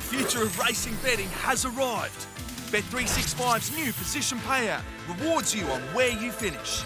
future of racing betting has arrived. Bet365's new position payout rewards you on where you finish.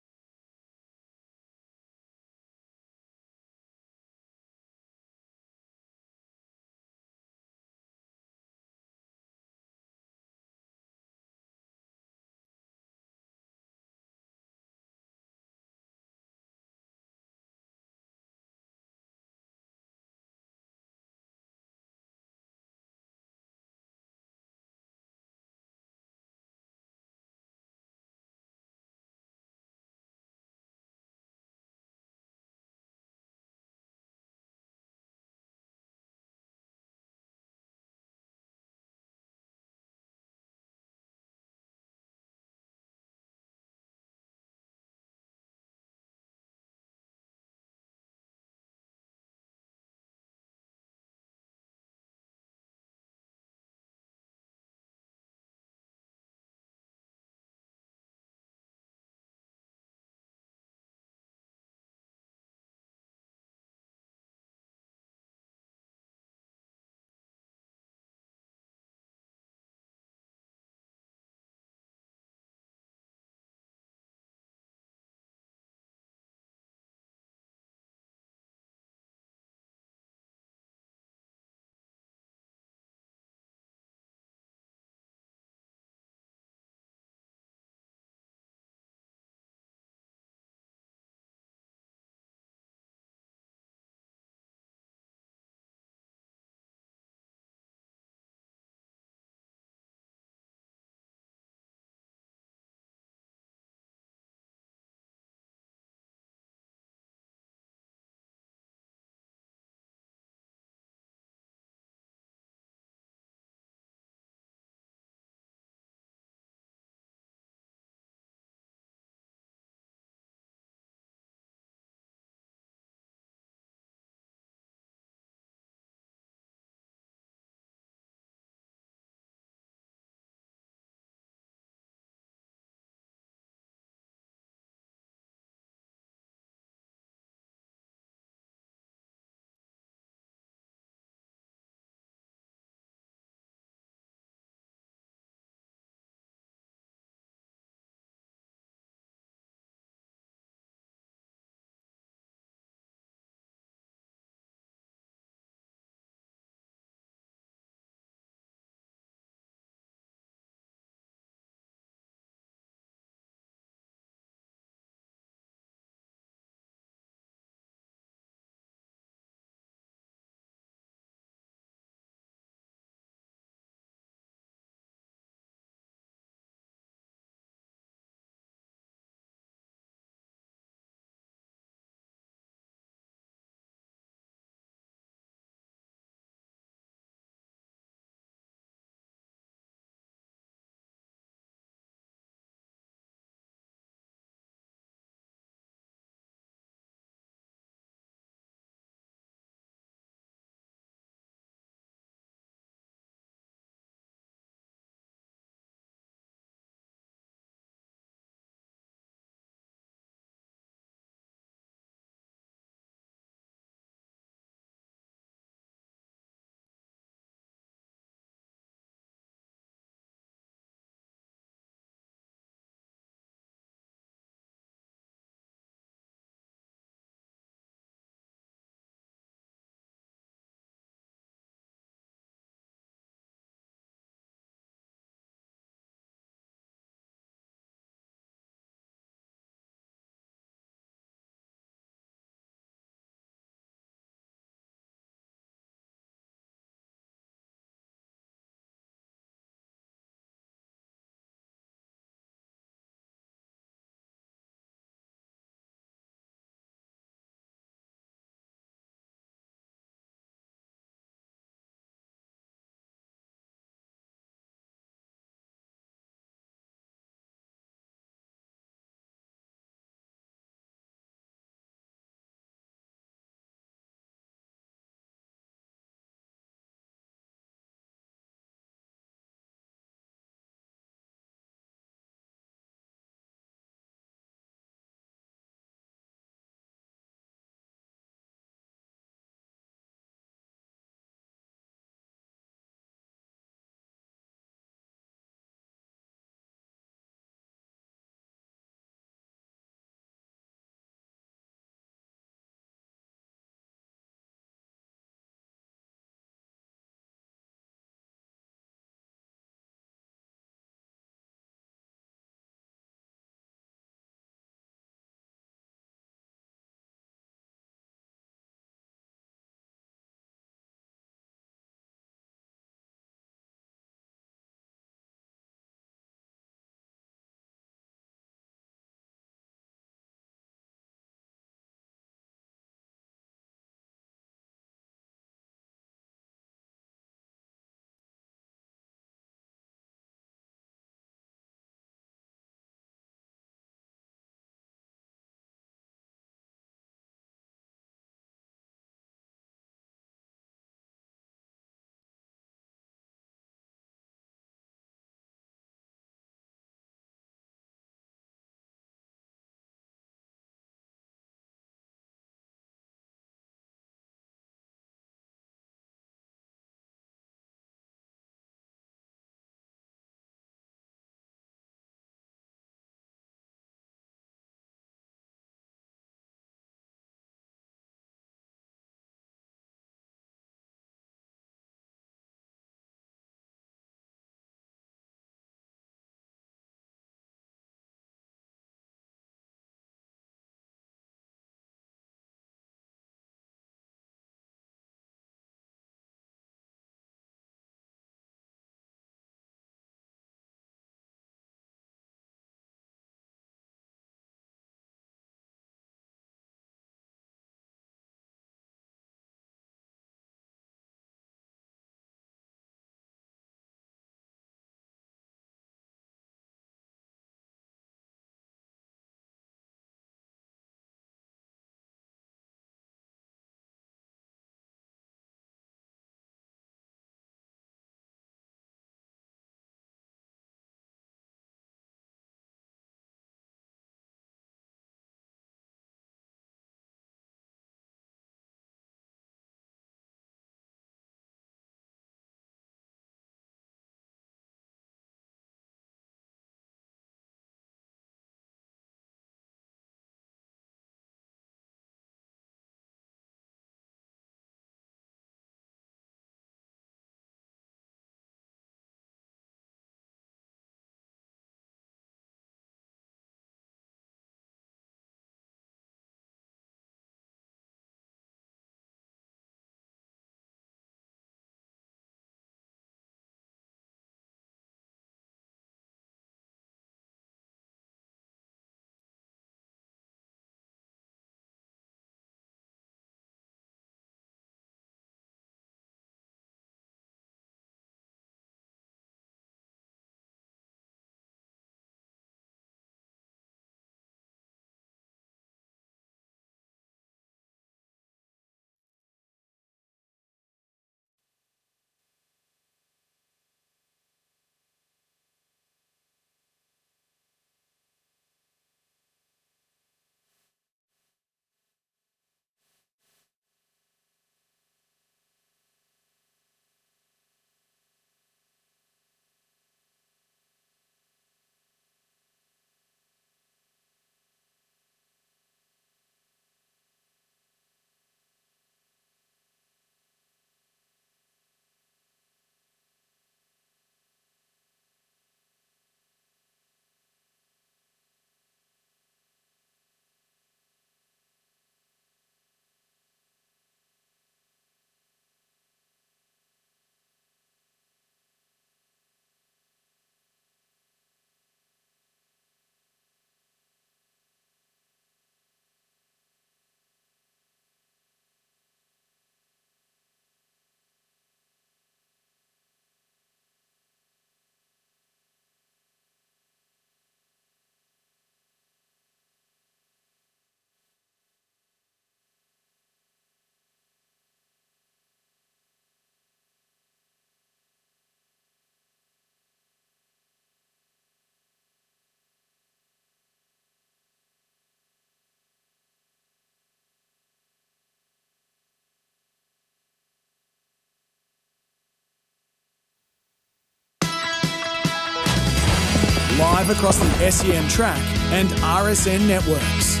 live across the SEN track and RSN networks.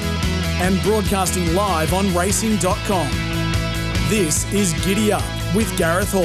And broadcasting live on racing.com. This is Giddy Up with Gareth Hall.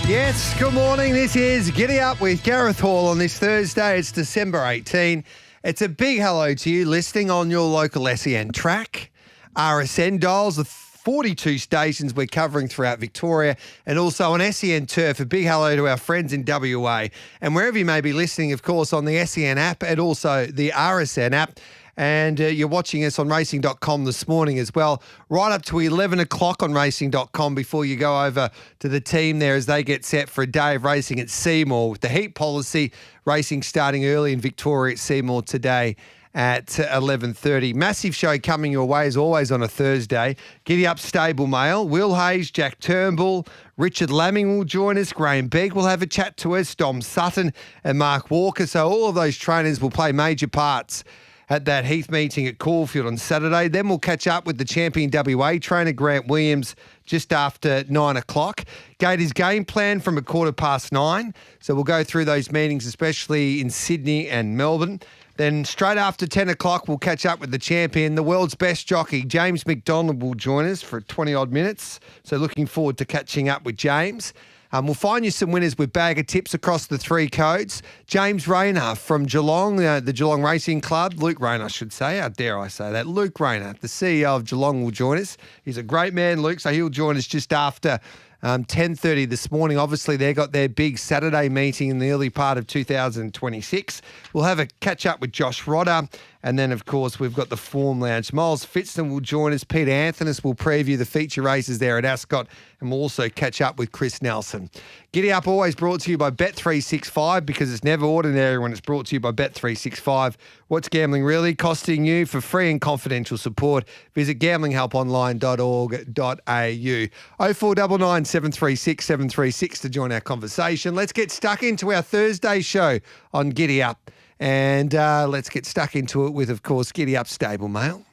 Yes, good morning. This is Giddy Up with Gareth Hall on this Thursday. It's December 18. It's a big hello to you listening on your local SEN track, RSN dials, the 42 stations we're covering throughout Victoria, and also on SEN Turf. A big hello to our friends in WA. And wherever you may be listening, of course, on the SEN app and also the RSN app. And you're watching us on racing.com this morning as well, right up to 11 o'clock on racing.com before you go over to the team there as they get set for a day of racing at Seymour. With the heat policy, racing starting early in Victoria at Seymour today at 11:30. Massive show coming your way as always on a Thursday. Giddy Up Stable Mail. Will Hayes, Jack Turnbull, Richard Lamming will join us. Graham Begg will have a chat to us. Dom Sutton and Mark Walker. So all of those trainers will play major parts at that Heath meeting at Caulfield on Saturday. Then we'll catch up with the champion WA trainer, Grant Williams, just after 9 o'clock. Gators game plan from 9:15. So we'll go through those meetings, especially in Sydney and Melbourne. Then straight after 10 o'clock, we'll catch up with the champion, the world's best jockey, James McDonald will join us for 20-odd minutes. So looking forward to catching up with James. We'll find you some winners with bag of tips across the three codes. James Rayner from Geelong, the Geelong Racing Club. Luke Rayner, I should say. How dare I say that? Luke Rayner, the CEO of Geelong, will join us. He's a great man, Luke, so he'll join us just after 10:30 this morning. Obviously, they got their big Saturday meeting in the early part of 2026. We'll have a catch-up with Josh Rodder. And then, of course, we've got the Form Lounge. Miles Fitzton will join us. Peter Anthonys will preview the feature races there at Ascot. And we'll also catch up with Chris Nelson. Giddy Up always brought to you by Bet365 because it's never ordinary when it's brought to you by Bet365. What's gambling really costing you? For free and confidential support, visit gamblinghelponline.org.au. 0499 736 736 to join our conversation. Let's get stuck into our Thursday show on Giddy Up. And let's get stuck into it with, of course, Giddy Up Stable Mail.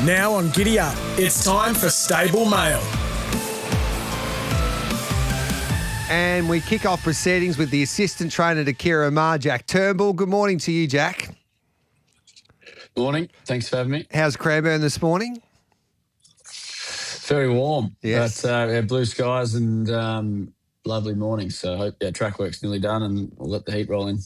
Now on Giddy Up, it's time for Stable Mail. And we kick off proceedings with the assistant trainer to Kira Ma, Jack Turnbull. Good morning to you, Jack. Morning. Thanks for having me. How's Cranbourne this morning? Very warm. Yes. But blue skies and lovely morning. So I hope track work's nearly done and we'll let the heat roll in.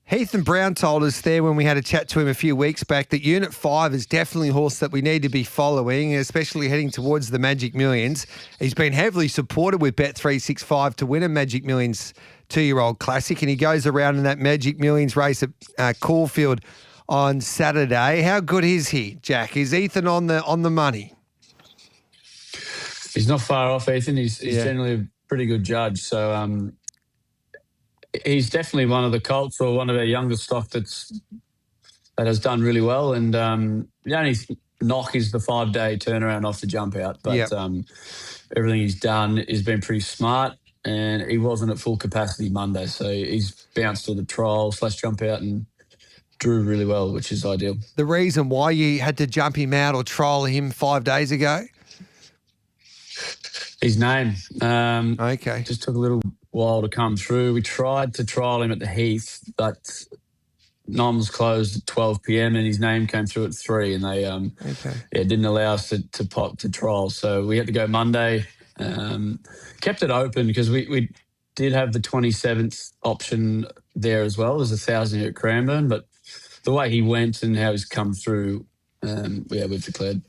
Heath and Brown told us there when we had a chat to him a few weeks back that Unit 5 is definitely a horse that we need to be following, especially heading towards the Magic Millions. He's been heavily supported with Bet365 to win a Magic Millions 2-year-old classic, and he goes around in that Magic Millions race at Caulfield on Saturday. How good is he, Jack? Is Ethan on the money? He's not far off, Ethan. He's generally a pretty good judge. So he's definitely one of the colts or one of our younger stock that has done really well. And the only knock is the 5-day turnaround off the jump out. But everything he's done has been pretty smart, and he wasn't at full capacity Monday. So he's bounced to the trial / jump out and drew really well, which is ideal. The reason why you had to jump him out or trial him 5 days ago? His name. Okay. Just took a little while to come through. We tried to trial him at the Heath, but noms closed at 12 p.m. and his name came through at 3, and they didn't allow us to trial. So we had to go Monday. Kept it open because we did have the 27th option there as well. There's 1,000 here at Cranbourne, but the way he went and how he's come through, we've declared.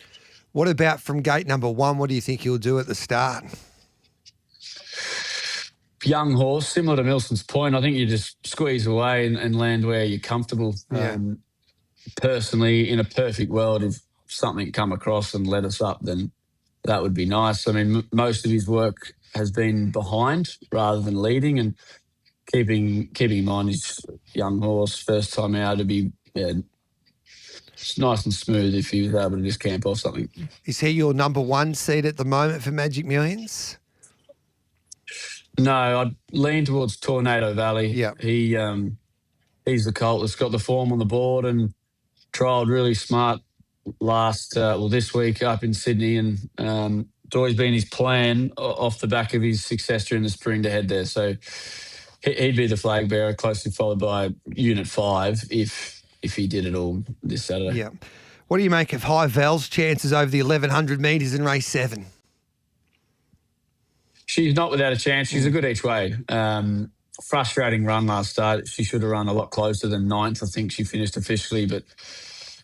What about from gate number 1? What do you think he'll do at the start? Young horse, similar to Milson's Point. I think you just squeeze away and land where you're comfortable. Yeah. Personally, in a perfect world, if something come across and let us up, then that would be nice. I mean, most of his work has been behind rather than leading, and keeping in mind his young horse, first time out, to be it's nice and smooth if he was able to just camp off something. Is he your number 1 seed at the moment for Magic Millions? No, I'd lean towards Tornado Valley. Yeah. He's the colt that's got the form on the board and trialled really smart this week up in Sydney, and it's always been his plan off the back of his success during the spring to head there. So he'd be the flag bearer, closely followed by Unit 5 if he did it all this Saturday. Yeah. What do you make of High Val's chances over the 1,100 metres in race 7? She's not without a chance. She's a good each way. Frustrating run last start. She should have run a lot closer than 9th. I think she finished officially, but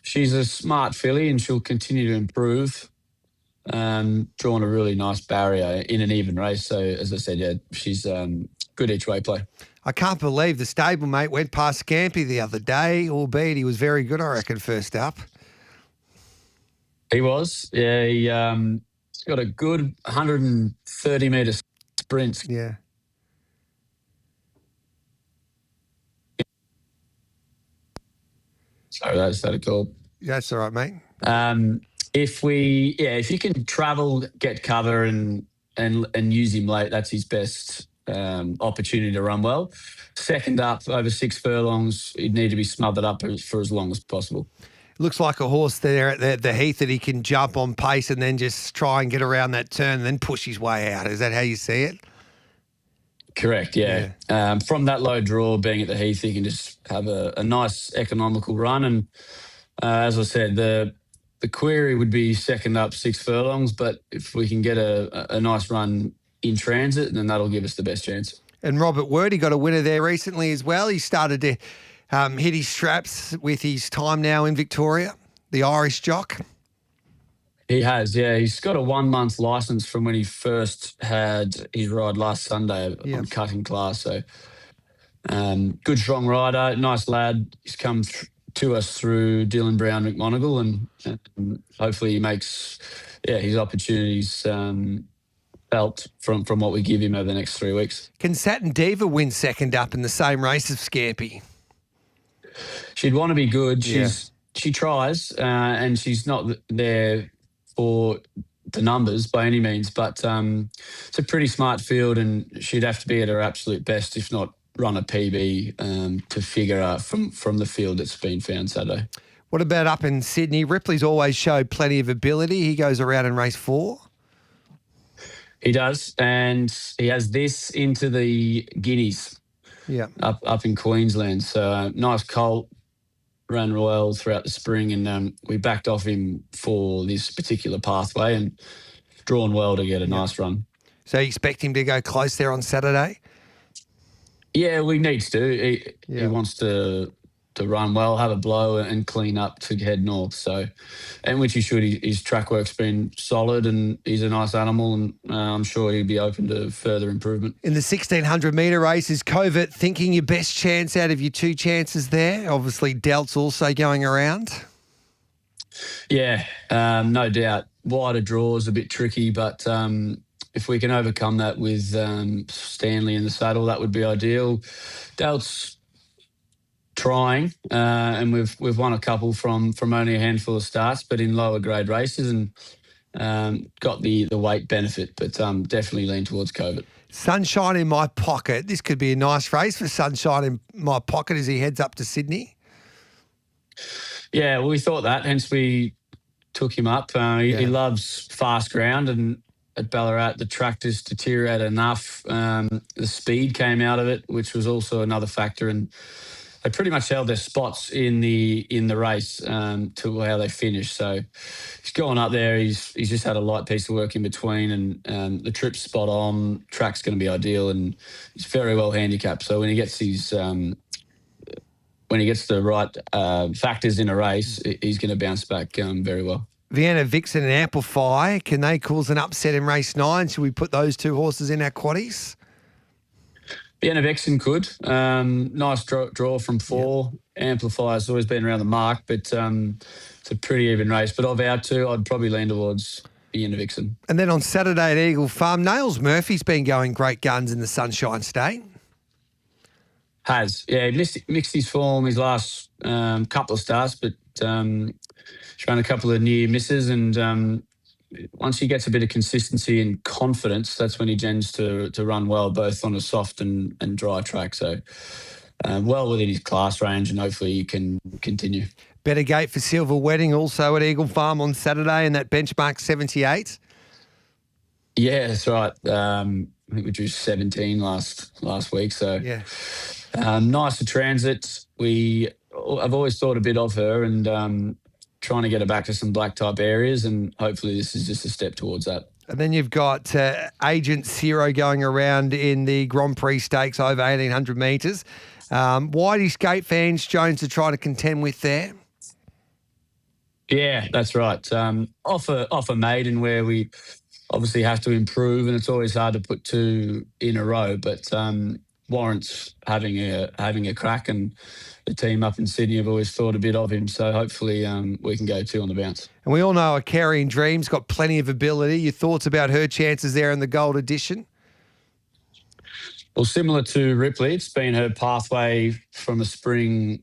she's a smart filly and she'll continue to improve. Drawn a really nice barrier in an even race. So, as I said, yeah, she's good each way play. I can't believe the stablemate went past Scampy the other day, albeit he was very good, I reckon, first up. He was. Yeah, he got a good 130-metre sprint. Yeah. Sorry, that's that a call. That's all right, mate. If you can travel, get cover, and use him late, that's his best opportunity to run well. Second up, over 6 furlongs, he'd need to be smothered up for as long as possible. Looks like a horse there at the Heath that he can jump on pace and then just try and get around that turn and then push his way out. Is that how you see it? Correct, yeah. From that low draw, being at the Heath, he can just have a nice economical run. And as I said, the query would be second up 6 furlongs, but if we can get a nice run in transit, then that'll give us the best chance. And Robert Word, he got a winner there recently as well. He started to hit his straps with his time now in Victoria, the Irish jock. He has, yeah. He's got a 1-month licence from when he first had his ride last Sunday on cutting class. So good, strong rider, nice lad. He's come to us through Dylan Brown McMonagle, and hopefully he makes his opportunities felt from what we give him over the next 3 weeks. Can Satin Diva win second up in the same race as Scampy? She'd want to be good. She tries, and she's not there for the numbers by any means, but it's a pretty smart field, and she'd have to be at her absolute best, if not run a PB to figure out from the field that's been found Saturday. What about up in Sydney? Ripley's always showed plenty of ability. He goes around in race 4. He does, and he has this into the Guineas up in Queensland. So nice colt, ran well throughout the spring, and we backed off him for this particular pathway and drawn well to get a nice run. So you expect him to go close there on Saturday? Yeah, we needs to. He wants to run well, have a blow and clean up to head north. So, and which he should. His track work's been solid and he's a nice animal, and I'm sure he'd be open to further improvement. In the 1,600-metre race, is Covert thinking your best chance out of your 2 chances there? Obviously, Delt's also going around. Yeah, no doubt. Wider draw is a bit tricky, but if we can overcome that with Stanley in the saddle, that would be ideal. Delt's trying, and we've won a couple from only a handful of starts, but in lower grade races, and got the weight benefit, but definitely lean towards Covert. Sunshine in My Pocket. This could be a nice race for Sunshine in My Pocket as he heads up to Sydney. Yeah, well, we thought that, hence we took him up. He loves fast ground, and at Ballarat, the track just deteriorated enough. The speed came out of it, which was also another factor, and they pretty much held their spots in the race to how they finished. So he's gone up there. He's just had a light piece of work in between, and the trip's spot on. Track's going to be ideal, and he's very well handicapped. So when he gets the right factors in a race, he's going to bounce back very well. Vienna Vixen and Amplify, can they cause an upset in race 9? Should we put those 2 horses in our quaddies? Vienna Vixen could. Nice draw from 4. Amplifier's always been around the mark, but it's a pretty even race. But of our 2, I'd probably lean towards Vienna Vixen. And then on Saturday at Eagle Farm, Nails Murphy's been going great guns in the Sunshine State. Has. Yeah, he mixed his form his last couple of starts, but he's run a couple of near misses, and once he gets a bit of consistency and confidence, that's when he tends to run well, both on a soft and dry track. So well within his class range, and hopefully he can continue. Better gate for Silver Wedding also at Eagle Farm on Saturday, and that benchmark 78. Yeah, that's right. I think we drew 17 last week, so Yeah. Nice to transit. I've always thought a bit of her, and trying to get her back to some black type areas, and hopefully this is just a step towards that. And then you've got Agent Zero going around in the Grand Prix Stakes over 1,800 metres. Why do you skate fans Jones are trying to contend with there? Yeah, that's right. Off a maiden where we obviously have to improve, and it's always hard to put two in a row, but warrants having a crack, and the team up in Sydney have always thought a bit of him, so hopefully we can go two on the bounce. And we all know a Carrying Dream's got plenty of ability. Your thoughts about her chances there in the Gold Edition? Well, similar to Ripley, it's been her pathway from a spring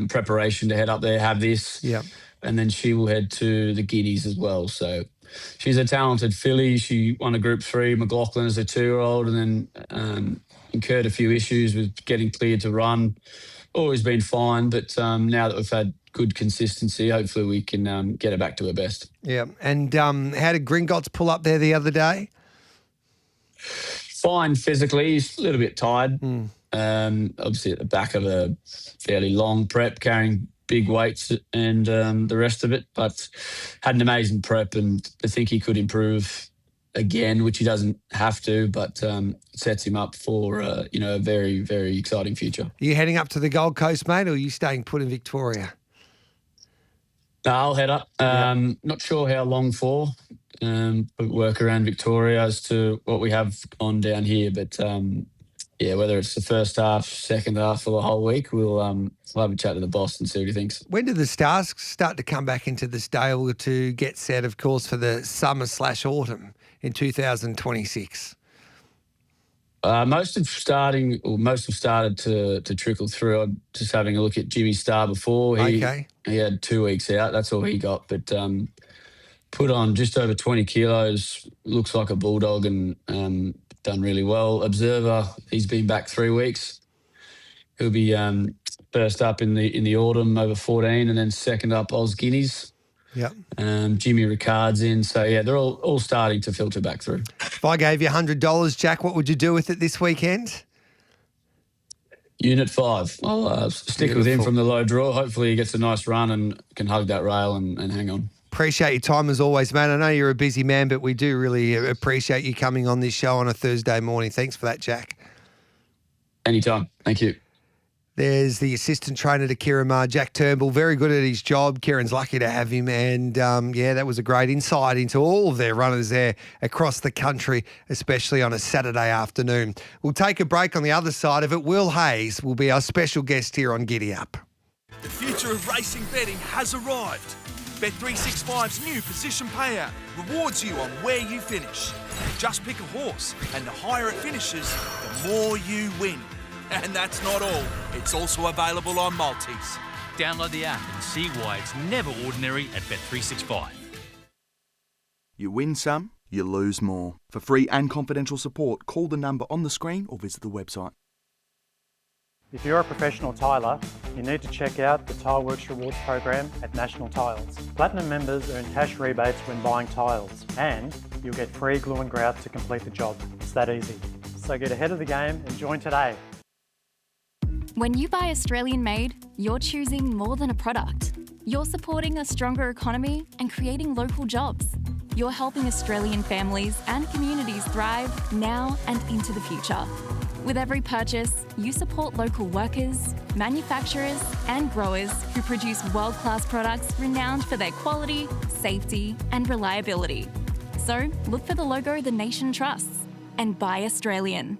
preparation to head up there, have this. Yeah. And then she will head to the Giddies as well. So she's a talented filly. She won a Group 3 McLaughlin as a 2-year-old, and then incurred a few issues with getting cleared to run. Always been fine, but now that we've had good consistency, hopefully we can get her back to her best. Yeah. And how did Gringotts pull up there the other day? Fine physically. He's a little bit tired. Obviously at the back of a fairly long prep, carrying big weights and the rest of it, but had an amazing prep, and I think he could improve again, which he doesn't have to, but sets him up for a very, very exciting future. Are you heading up to the Gold Coast, mate, or are you staying put in Victoria? No, I'll head up. Not sure how long for. But work around Victoria as to what we have on down here, but whether it's the first half, second half, or the whole week, we'll have a chat to the boss and see what he thinks. When do the stars start to come back into the stable to get set, of course, for the summer/autumn in 2026? Most have started to trickle through. I'm just having a look at Jimmy Starr before. He had 2 weeks out. That's all he got, but put on just over 20 kilos. Looks like a bulldog, and done really well. Observer, he's been back 3 weeks. He'll be first up in the autumn over 14, and then second up Oz Guineas. Yep. Jimmy Ricard's in. So, yeah, they're all starting to filter back through. If I gave you $100, Jack, what would you do with it this weekend? Unit 5. I'll stick with him from the low draw. Hopefully he gets a nice run and can hug that rail and hang on. Appreciate your time as always, man. I know you're a busy man, but we do really appreciate you coming on this show on a Thursday morning. Thanks for that, Jack. Anytime. Thank you. There's the assistant trainer to Kieran, Jack Turnbull, very good at his job. Kieran's lucky to have him. And, that was a great insight into all of their runners there across the country, especially on a Saturday afternoon. We'll take a break on the other side of it. Will Hayes will be our special guest here on Giddy Up. The future of racing betting has arrived. Bet365's new position payout rewards you on where you finish. Just pick a horse, and the higher it finishes, the more you win. And that's not all. It's also available on multis. Download the app and see why it's never ordinary at Bet365. You win some, you lose more. For free and confidential support, call the number on the screen or visit the website. If you're a professional tiler, you need to check out the Tileworks Rewards program at National Tiles. Platinum members earn cash rebates when buying tiles, and you'll get free glue and grout to complete the job. It's that easy. So get ahead of the game and join today. When you buy Australian made, you're choosing more than a product. You're supporting a stronger economy and creating local jobs. You're helping Australian families and communities thrive now and into the future. With every purchase, you support local workers, manufacturers, and growers who produce world-class products renowned for their quality, safety, and reliability. So look for the logo the nation trusts and buy Australian.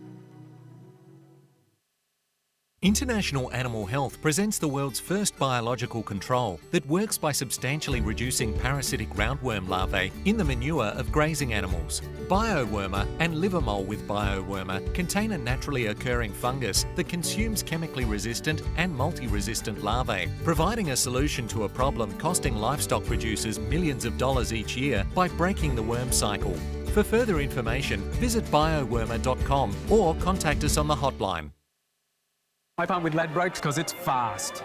International Animal Health presents the world's first biological control that works by substantially reducing parasitic roundworm larvae in the manure of grazing animals. Biowormer and liver mole with biowormer contain a naturally occurring fungus that consumes chemically resistant and multi-resistant larvae, providing a solution to a problem costing livestock producers millions of dollars each year by breaking the worm cycle. For further information, visit biowormer.com or contact us on the hotline. I punt with Ladbrokes because it's fast.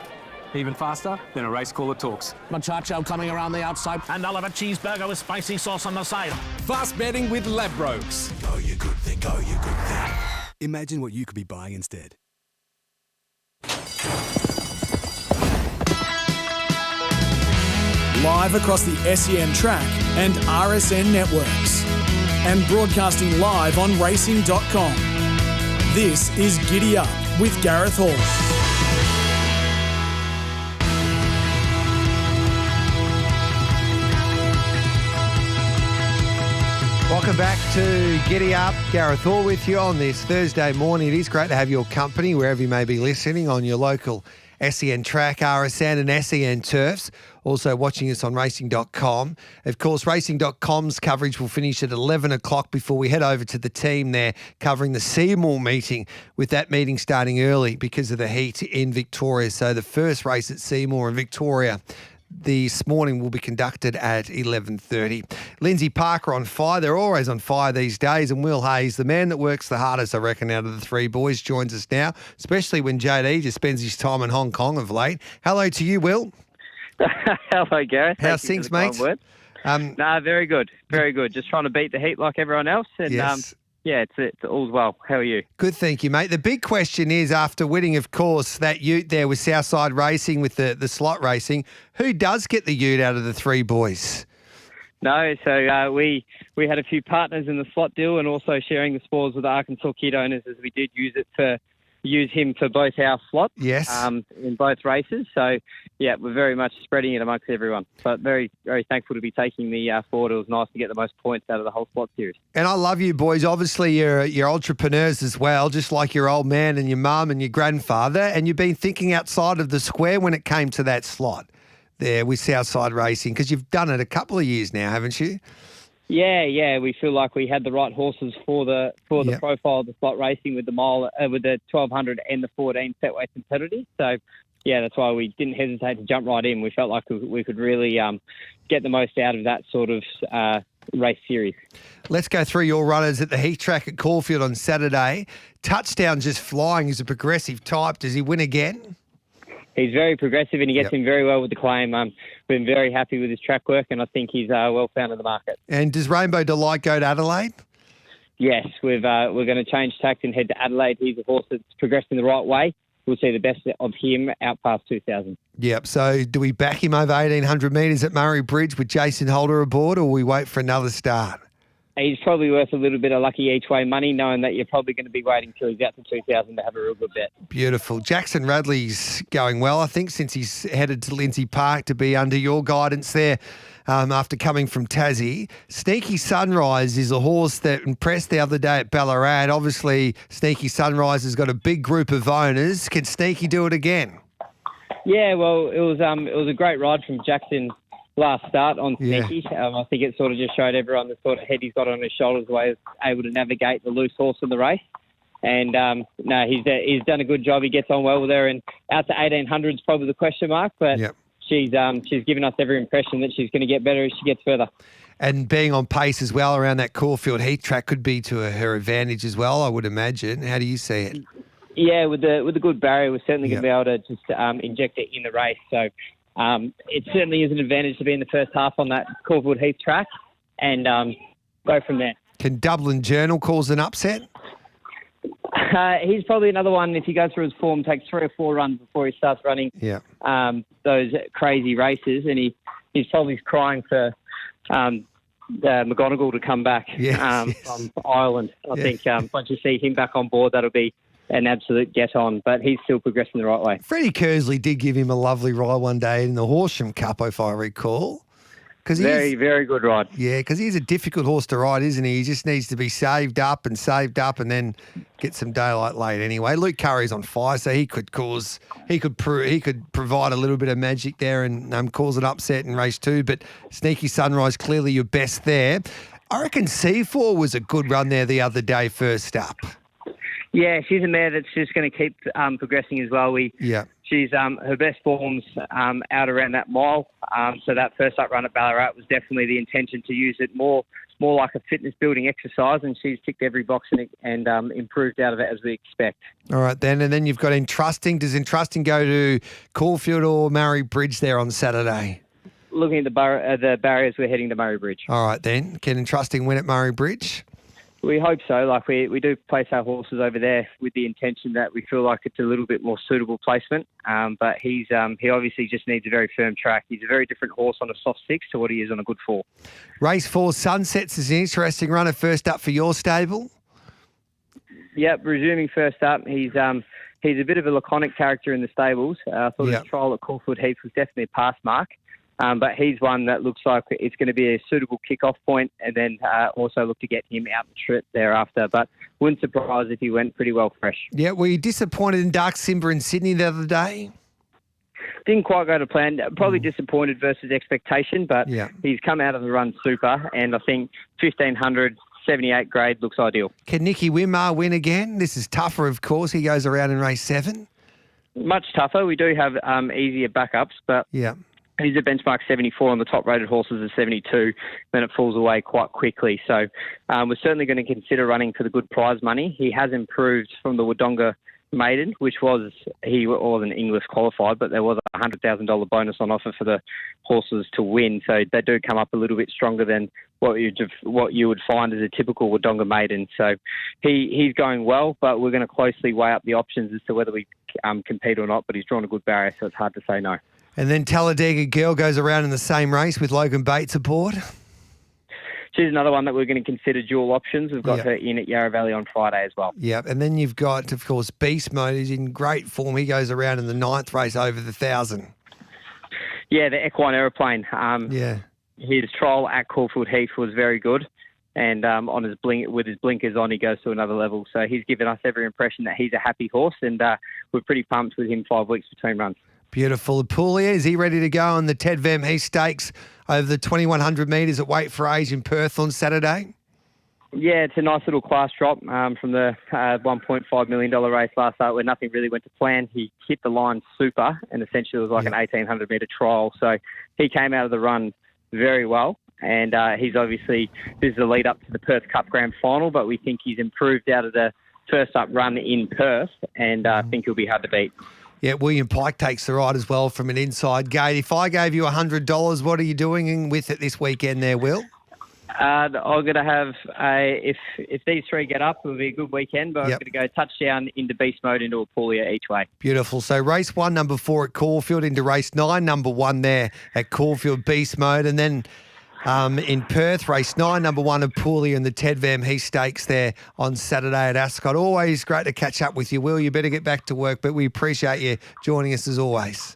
Even faster than a race caller talks. Muchacho coming around the outside. And I'll have a cheeseburger with spicy sauce on the side. Fast betting with Ladbrokes. Go you good thing, go you good thing. Imagine what you could be buying instead. Live across the SEN track and RSN networks. And broadcasting live on racing.com. This is Giddy Up with Gareth Hall. Welcome back to Giddy Up. Gareth Hall with you on this Thursday morning. It is great to have your company wherever you may be listening on your local SEN track, RSN and SEN turfs. Also watching us on racing.com. Of course, racing.com's coverage will finish at 11 o'clock before we head over to the team there covering the Seymour meeting, with that meeting starting early because of the heat in Victoria. So the first race at Seymour in Victoria this morning will be conducted at 11:30. Lindsay Parker on fire. They're always on fire these days. And Will Hayes, the man that works the hardest, I reckon, out of the three boys, joins us now, especially when JD just spends his time in Hong Kong of late. Hello to you, Will. Hello, Gareth. How's things, mate? No, very good. Very good. Just trying to beat the heat like everyone else. And yes. Yeah, it's all's well. How are you? Good, thank you, mate. The big question is, after winning, of course, that ute there with Southside Racing with the slot racing, who does get the ute out of the three boys? No, so we had a few partners in the slot deal and also sharing the spoils with the Arkansas Kid owners, as we did use him for both our slots. Yes. In both races. So, yeah, we're very much spreading it amongst everyone. But very, very thankful to be taking the forward. It was nice to get the most points out of the whole slot series. And I love you boys. Obviously, you're entrepreneurs as well, just like your old man and your mum and your grandfather. And you've been thinking outside of the square when it came to that slot there with Southside Racing, because you've done it a couple of years now, haven't you? Yeah. We feel like we had the right horses for the profile of the slot racing with the mile, with the 1200 and the 14 setweight competitors. So, yeah, that's why we didn't hesitate to jump right in. We felt like we could really get the most out of that sort of race series. Let's go through your runners at the Heath Track at Caulfield on Saturday. Touchdown just flying. He's a progressive type. Does he win again? He's very progressive and he gets in very well with the claim. Been very happy with his track work and I think he's well found in the market. And does Rainbow Delight go to Adelaide? Yes, we're going to change tack and head to Adelaide. He's a horse that's progressing the right way. We'll see the best of him out past 2,000. Yep. So do we back him over 1,800 metres at Murray Bridge with Jason Holder aboard, or we wait for another start? He's probably worth a little bit of lucky each way money, knowing that you're probably going to be waiting till he's out to 2,000 to have a real good bet. Beautiful. Jackson Radley's going well, I think, since he's headed to Lindsay Park to be under your guidance there after coming from Tassie. Sneaky Sunrise is a horse that impressed the other day at Ballarat. Obviously, Sneaky Sunrise has got a big group of owners. Can Sneaky do it again? Yeah, well, it was a great ride from Jackson last start on Sneaky. Yeah. I think it sort of just showed everyone the sort of head he's got on his shoulders, the way he's able to navigate the loose horse in the race. And no, he's done a good job. He gets on well with her, and out to 1,800 is probably the question mark. But she's given us every impression that she's going to get better as she gets further. And being on pace as well around that Caulfield Heath Track could be to her advantage as well, I would imagine. How do you see it? Yeah, with the good barrier, we're certainly going to be able to just inject it in the race. So. It certainly is an advantage to be in the first half on that Caulfield Heath track and go from there. Can Dublin Journal cause an upset? He's probably another one, if he goes through his form, takes 3 or 4 runs before he starts running those crazy races, and he's probably crying for McGonigal to come back from Ireland. I think once you see him back on board, that'll be an absolute get-on, but he's still progressing the right way. Freddie Kersley did give him a lovely ride one day in the Horsham Cup, if I recall. Very good ride. Yeah, because he's a difficult horse to ride, isn't he? He just needs to be saved up and then get some daylight late anyway. Luke Curry's on fire, so he could provide a little bit of magic there and cause an upset in race 2, but Sneaky Sunrise, clearly your best there. I reckon C4 was a good run there the other day first up. Yeah, she's a mare that's just going to keep progressing as well. She's her best form's out around that mile. So that first up run at Ballarat was definitely the intention to use it more like a fitness building exercise, and she's ticked every box and improved out of it as we expect. All right, then. And then you've got Entrusting. Does Entrusting go to Caulfield or Murray Bridge there on Saturday? Looking at the barriers, we're heading to Murray Bridge. All right, then. Can Entrusting win at Murray Bridge? We hope so. Like we do place our horses over there with the intention that we feel like it's a little bit more suitable placement. But he obviously just needs a very firm track. He's a very different horse on a soft 6 to what he is on a good 4. Race 4, Sunsets is an interesting runner. First up for your stable. Yep, resuming first up. He's a bit of a laconic character in the stables. I thought his trial at Caulfield Heath was definitely a pass mark. But he's one that looks like it's going to be a suitable kick-off point, and then also look to get him out the trip thereafter. But wouldn't surprise if he went pretty well fresh. Yeah, were you disappointed in Dark Simba in Sydney the other day? Didn't quite go to plan. Probably disappointed versus expectation, but he's come out of the run super, and I think 1,500, 78 grade looks ideal. Can Nicky Winmar win again? This is tougher, of course. He goes around in race 7. Much tougher. We do have easier backups, but he's a benchmark 74 on the top-rated horses of 72. Then it falls away quite quickly. So we're certainly going to consider running for the good prize money. He has improved from the Wodonga maiden, he wasn't English qualified, but there was a $100,000 bonus on offer for the horses to win. So they do come up a little bit stronger than what you would find as a typical Wodonga maiden. So he's going well, but we're going to closely weigh up the options as to whether we compete or not. But he's drawn a good barrier, so it's hard to say no. And then Talladega Girl goes around in the same race with Logan Bates aboard. She's another one that we're going to consider dual options. We've got her in at Yarra Valley on Friday as well. Yeah, and then you've got, of course, Beast Mode. He's in great form. He goes around in the 9th race over the 1,000. Yeah, the equine aeroplane. His trial at Caulfield Heath was very good. And with his blinkers on, he goes to another level. So he's given us every impression that he's a happy horse, and we're pretty pumped with him 5 weeks between runs. Beautiful. Apulia, is he ready to go on the Ted Vam Heath Stakes over the 2,100 metres at Wait for Age in Perth on Saturday? Yeah, it's a nice little class drop from the $1.5 million race last start where nothing really went to plan. He hit the line super, and essentially it was like an 1,800 metre trial. So he came out of the run very well. And he's obviously, this is the lead up to the Perth Cup Grand Final, but we think he's improved out of the first up run in Perth, and I think he'll be hard to beat. Yeah, William Pike takes the ride as well from an inside gate. If I gave you $100, what are you doing with it this weekend there, Will? I'm going to have if these three get up, it'll be a good weekend, but I'm going to go touchdown into Beast Mode into Apulia each way. Beautiful. So race 1, number 4 at Caulfield, into race 9, number 1 there at Caulfield, Beast Mode, and then in Perth, race 9, number 1 Apulia in the Ted Vam Heath Stakes there on Saturday at Ascot. Always great to catch up with you, Will. You better get back to work, but we appreciate you joining us as always.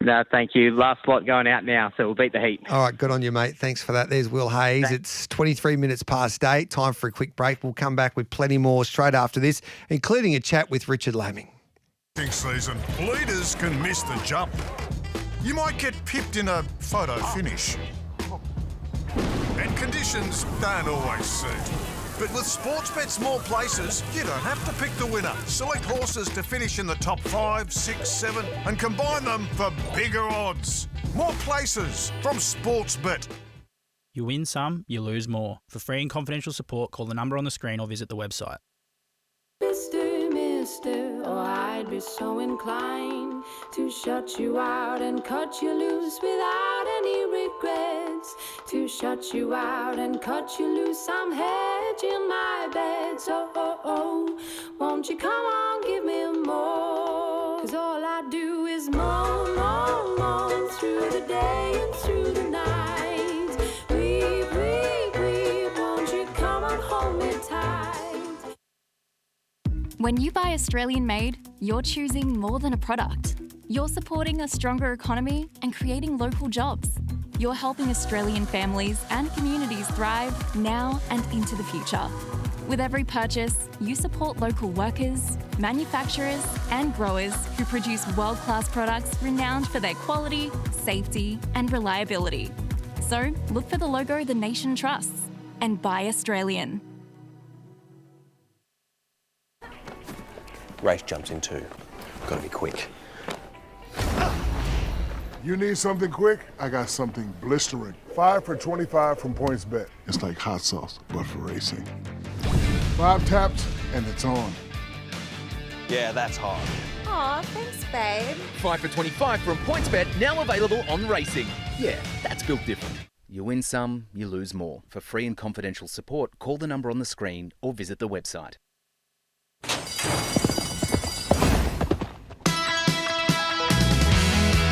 No, thank you. Last lot going out now, so we'll beat the heat. All right, good on you, mate. Thanks for that. There's Will Hayes. Thanks. It's 23 minutes past 8. Time for a quick break. We'll come back with plenty more straight after this, including a chat with Richard Lamming. Season, leaders can miss the jump. You might get pipped in a photo finish. And conditions don't always suit. But with Sportsbet's more places, you don't have to pick the winner. Select horses to finish in the top 5, 6, 7 and combine them for bigger odds. More places from Sportsbet. You win some, you lose more. For free and confidential support, call the number on the screen or visit the website. Mister, oh, I'd be so inclined to shut you out and cut you loose without any regrets. To shut you out and cut you loose, I'm hedge in my bed. So, won't you come on, give me more? 'Cause all I do is moan, moan, moan through the day and through the night. Weep, weep, weep, won't you come on, hold me tight? When you buy Australian made, you're choosing more than a product. You're supporting a stronger economy and creating local jobs. You're helping Australian families and communities thrive now and into the future. With every purchase, you support local workers, manufacturers, and growers who produce world-class products renowned for their quality, safety, and reliability. So look for the logo the nation trusts and buy Australian. Race jumps in 2. Got to be quick. You need something quick? I got something blistering. 5 for 25 from PointsBet. It's like hot sauce, but for racing. 5 taps, and it's on. Yeah, that's hot. Aw, thanks, babe. 5 for 25 from PointsBet, now available on racing. Yeah, that's built different. You win some, you lose more. For free and confidential support, call the number on the screen or visit the website.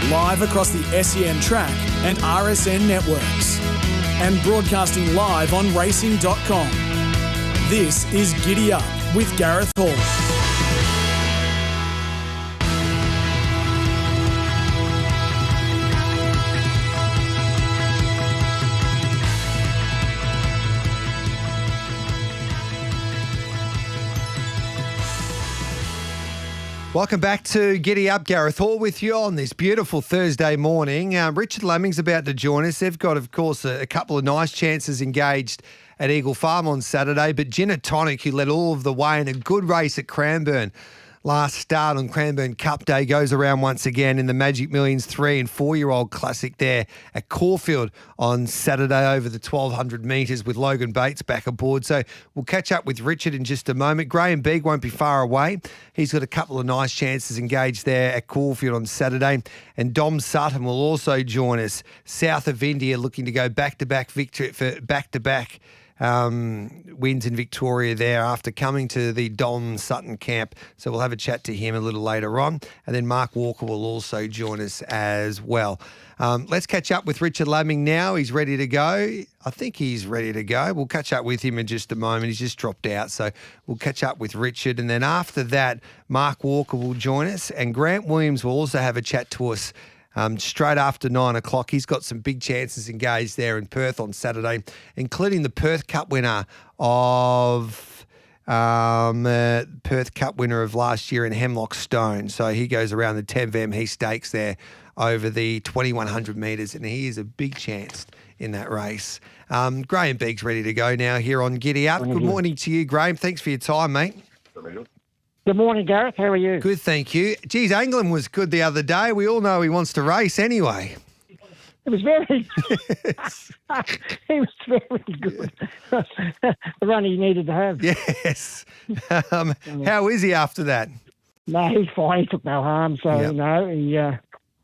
Live across the SEN track and RSN networks. And broadcasting live on racing.com. This is Giddy Up with Gareth Hall. Welcome back to Giddy Up. Gareth Hall with you on this beautiful Thursday morning. Richard Lamming's about to join us. They've got, of course, a couple of nice chances engaged at Eagle Farm on Saturday, but Gin Tonic, who led all of the way in a good race at Cranbourne last start on Cranbourne Cup Day, goes around once again in the Magic Millions 3 and 4-year-old classic there at Caulfield on Saturday over the 1,200 metres with Logan Bates back aboard. So we'll catch up with Richard in just a moment. Graham Beeg won't be far away. He's got a couple of nice chances engaged there at Caulfield on Saturday. And Dom Sutton will also join us, south of India, looking to go back-to-back victory for back-to-back wins in Victoria there after coming to the Dom Sutton camp. So we'll have a chat to him a little later on. And then Mark Walker will also join us as well. Let's catch up with Richard Lamming now. He's ready to go. I think he's ready to go. We'll catch up with him in just a moment. He's just dropped out. So we'll catch up with Richard. And then after that, Mark Walker will join us. And Grant Williams will also have a chat to us straight after 9 o'clock. He's got some big chances engaged there in Perth on Saturday, including the Perth Cup winner of last year in Hemlock Stone. So he goes around the 10 He Stakes there over the 2,100 metres, and he is a big chance in that race. Graham Beeg's ready to go now here on Giddy Up. Good morning to you, Graham. Thanks for your time, mate. Good morning, Gareth. How are you? Good, thank you. Geez, Anglin was good the other day. We all know he wants to race anyway. It was very he was very good. The run he needed to have. Yes. How is he after that? No, he's fine. He took no harm, so no, he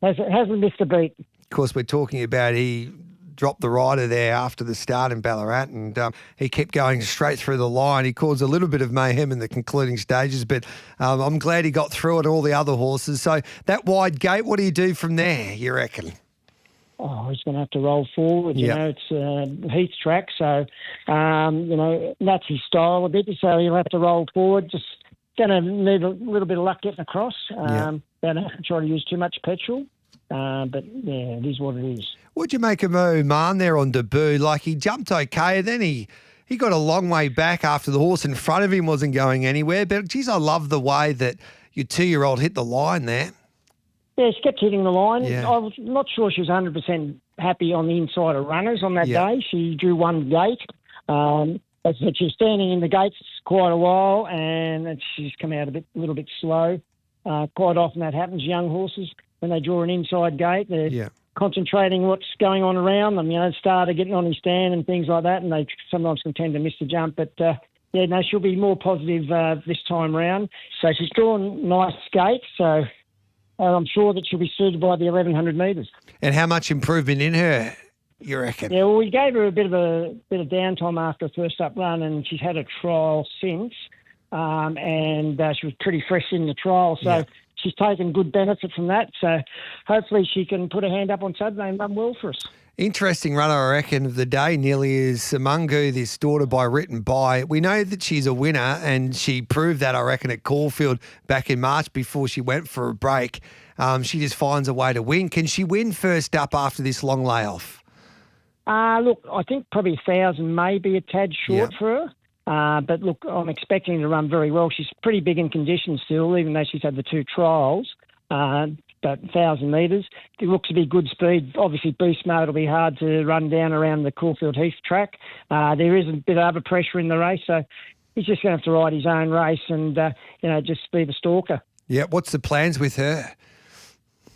hasn't missed a beat. Of course, we're talking about he dropped the rider there after the start in Ballarat, and he kept going straight through the line. He caused a little bit of mayhem in the concluding stages, but I'm glad he got through it, all the other horses. So that wide gate, what do you do from there, you reckon? Oh, he's going to have to roll forward. You know, it's Heath track, so, that's his style a bit, so he'll have to roll forward. Just going to need a little bit of luck getting across. Don't have to try to use too much petrol. But, yeah, it is what it is. What'd you make of Oman there on debut? Like, he jumped okay, then he got a long way back after the horse in front of him wasn't going anywhere. But, geez, I love the way that your 2-year-old hit the line there. Yeah, she kept hitting the line. Yeah. I was not sure she was 100% happy on the inside of runners on that day. She drew one gate. As I said, she was standing in the gates quite a while, and she's come out a little bit slow. Quite often that happens. Young horses, when they draw an inside gate, they're concentrating what's going on around them. You know, starter getting on his stand and things like that, and they sometimes can tend to miss the jump. But, she'll be more positive this time round. So she's drawn nice gates, so I'm sure that she'll be suited by the 1,100 metres. And how much improvement in her, you reckon? Yeah, well, we gave her a bit of downtime after her first up run, and she's had a trial since, and she was pretty fresh in the trial. So she's taken good benefit from that. So hopefully she can put her hand up on Saturday and run well for us. Interesting runner, I reckon, of the day nearly is Samungu, this daughter by Written By. We know that she's a winner, and she proved that, I reckon, at Caulfield back in March before she went for a break. She just finds a way to win. Can she win first up after this long layoff? Look, I think probably 1,000 may be a tad short for her. But look, I'm expecting her to run very well. She's pretty big in condition still, even though she's had the 2 trials. But 1,000 metres, it looks to be good speed. Obviously, Beast Mode will be hard to run down around the Caulfield Heath track. There is a bit of other pressure in the race, so he's just going to have to ride his own race and, just be the stalker. Yeah, what's the plans with her?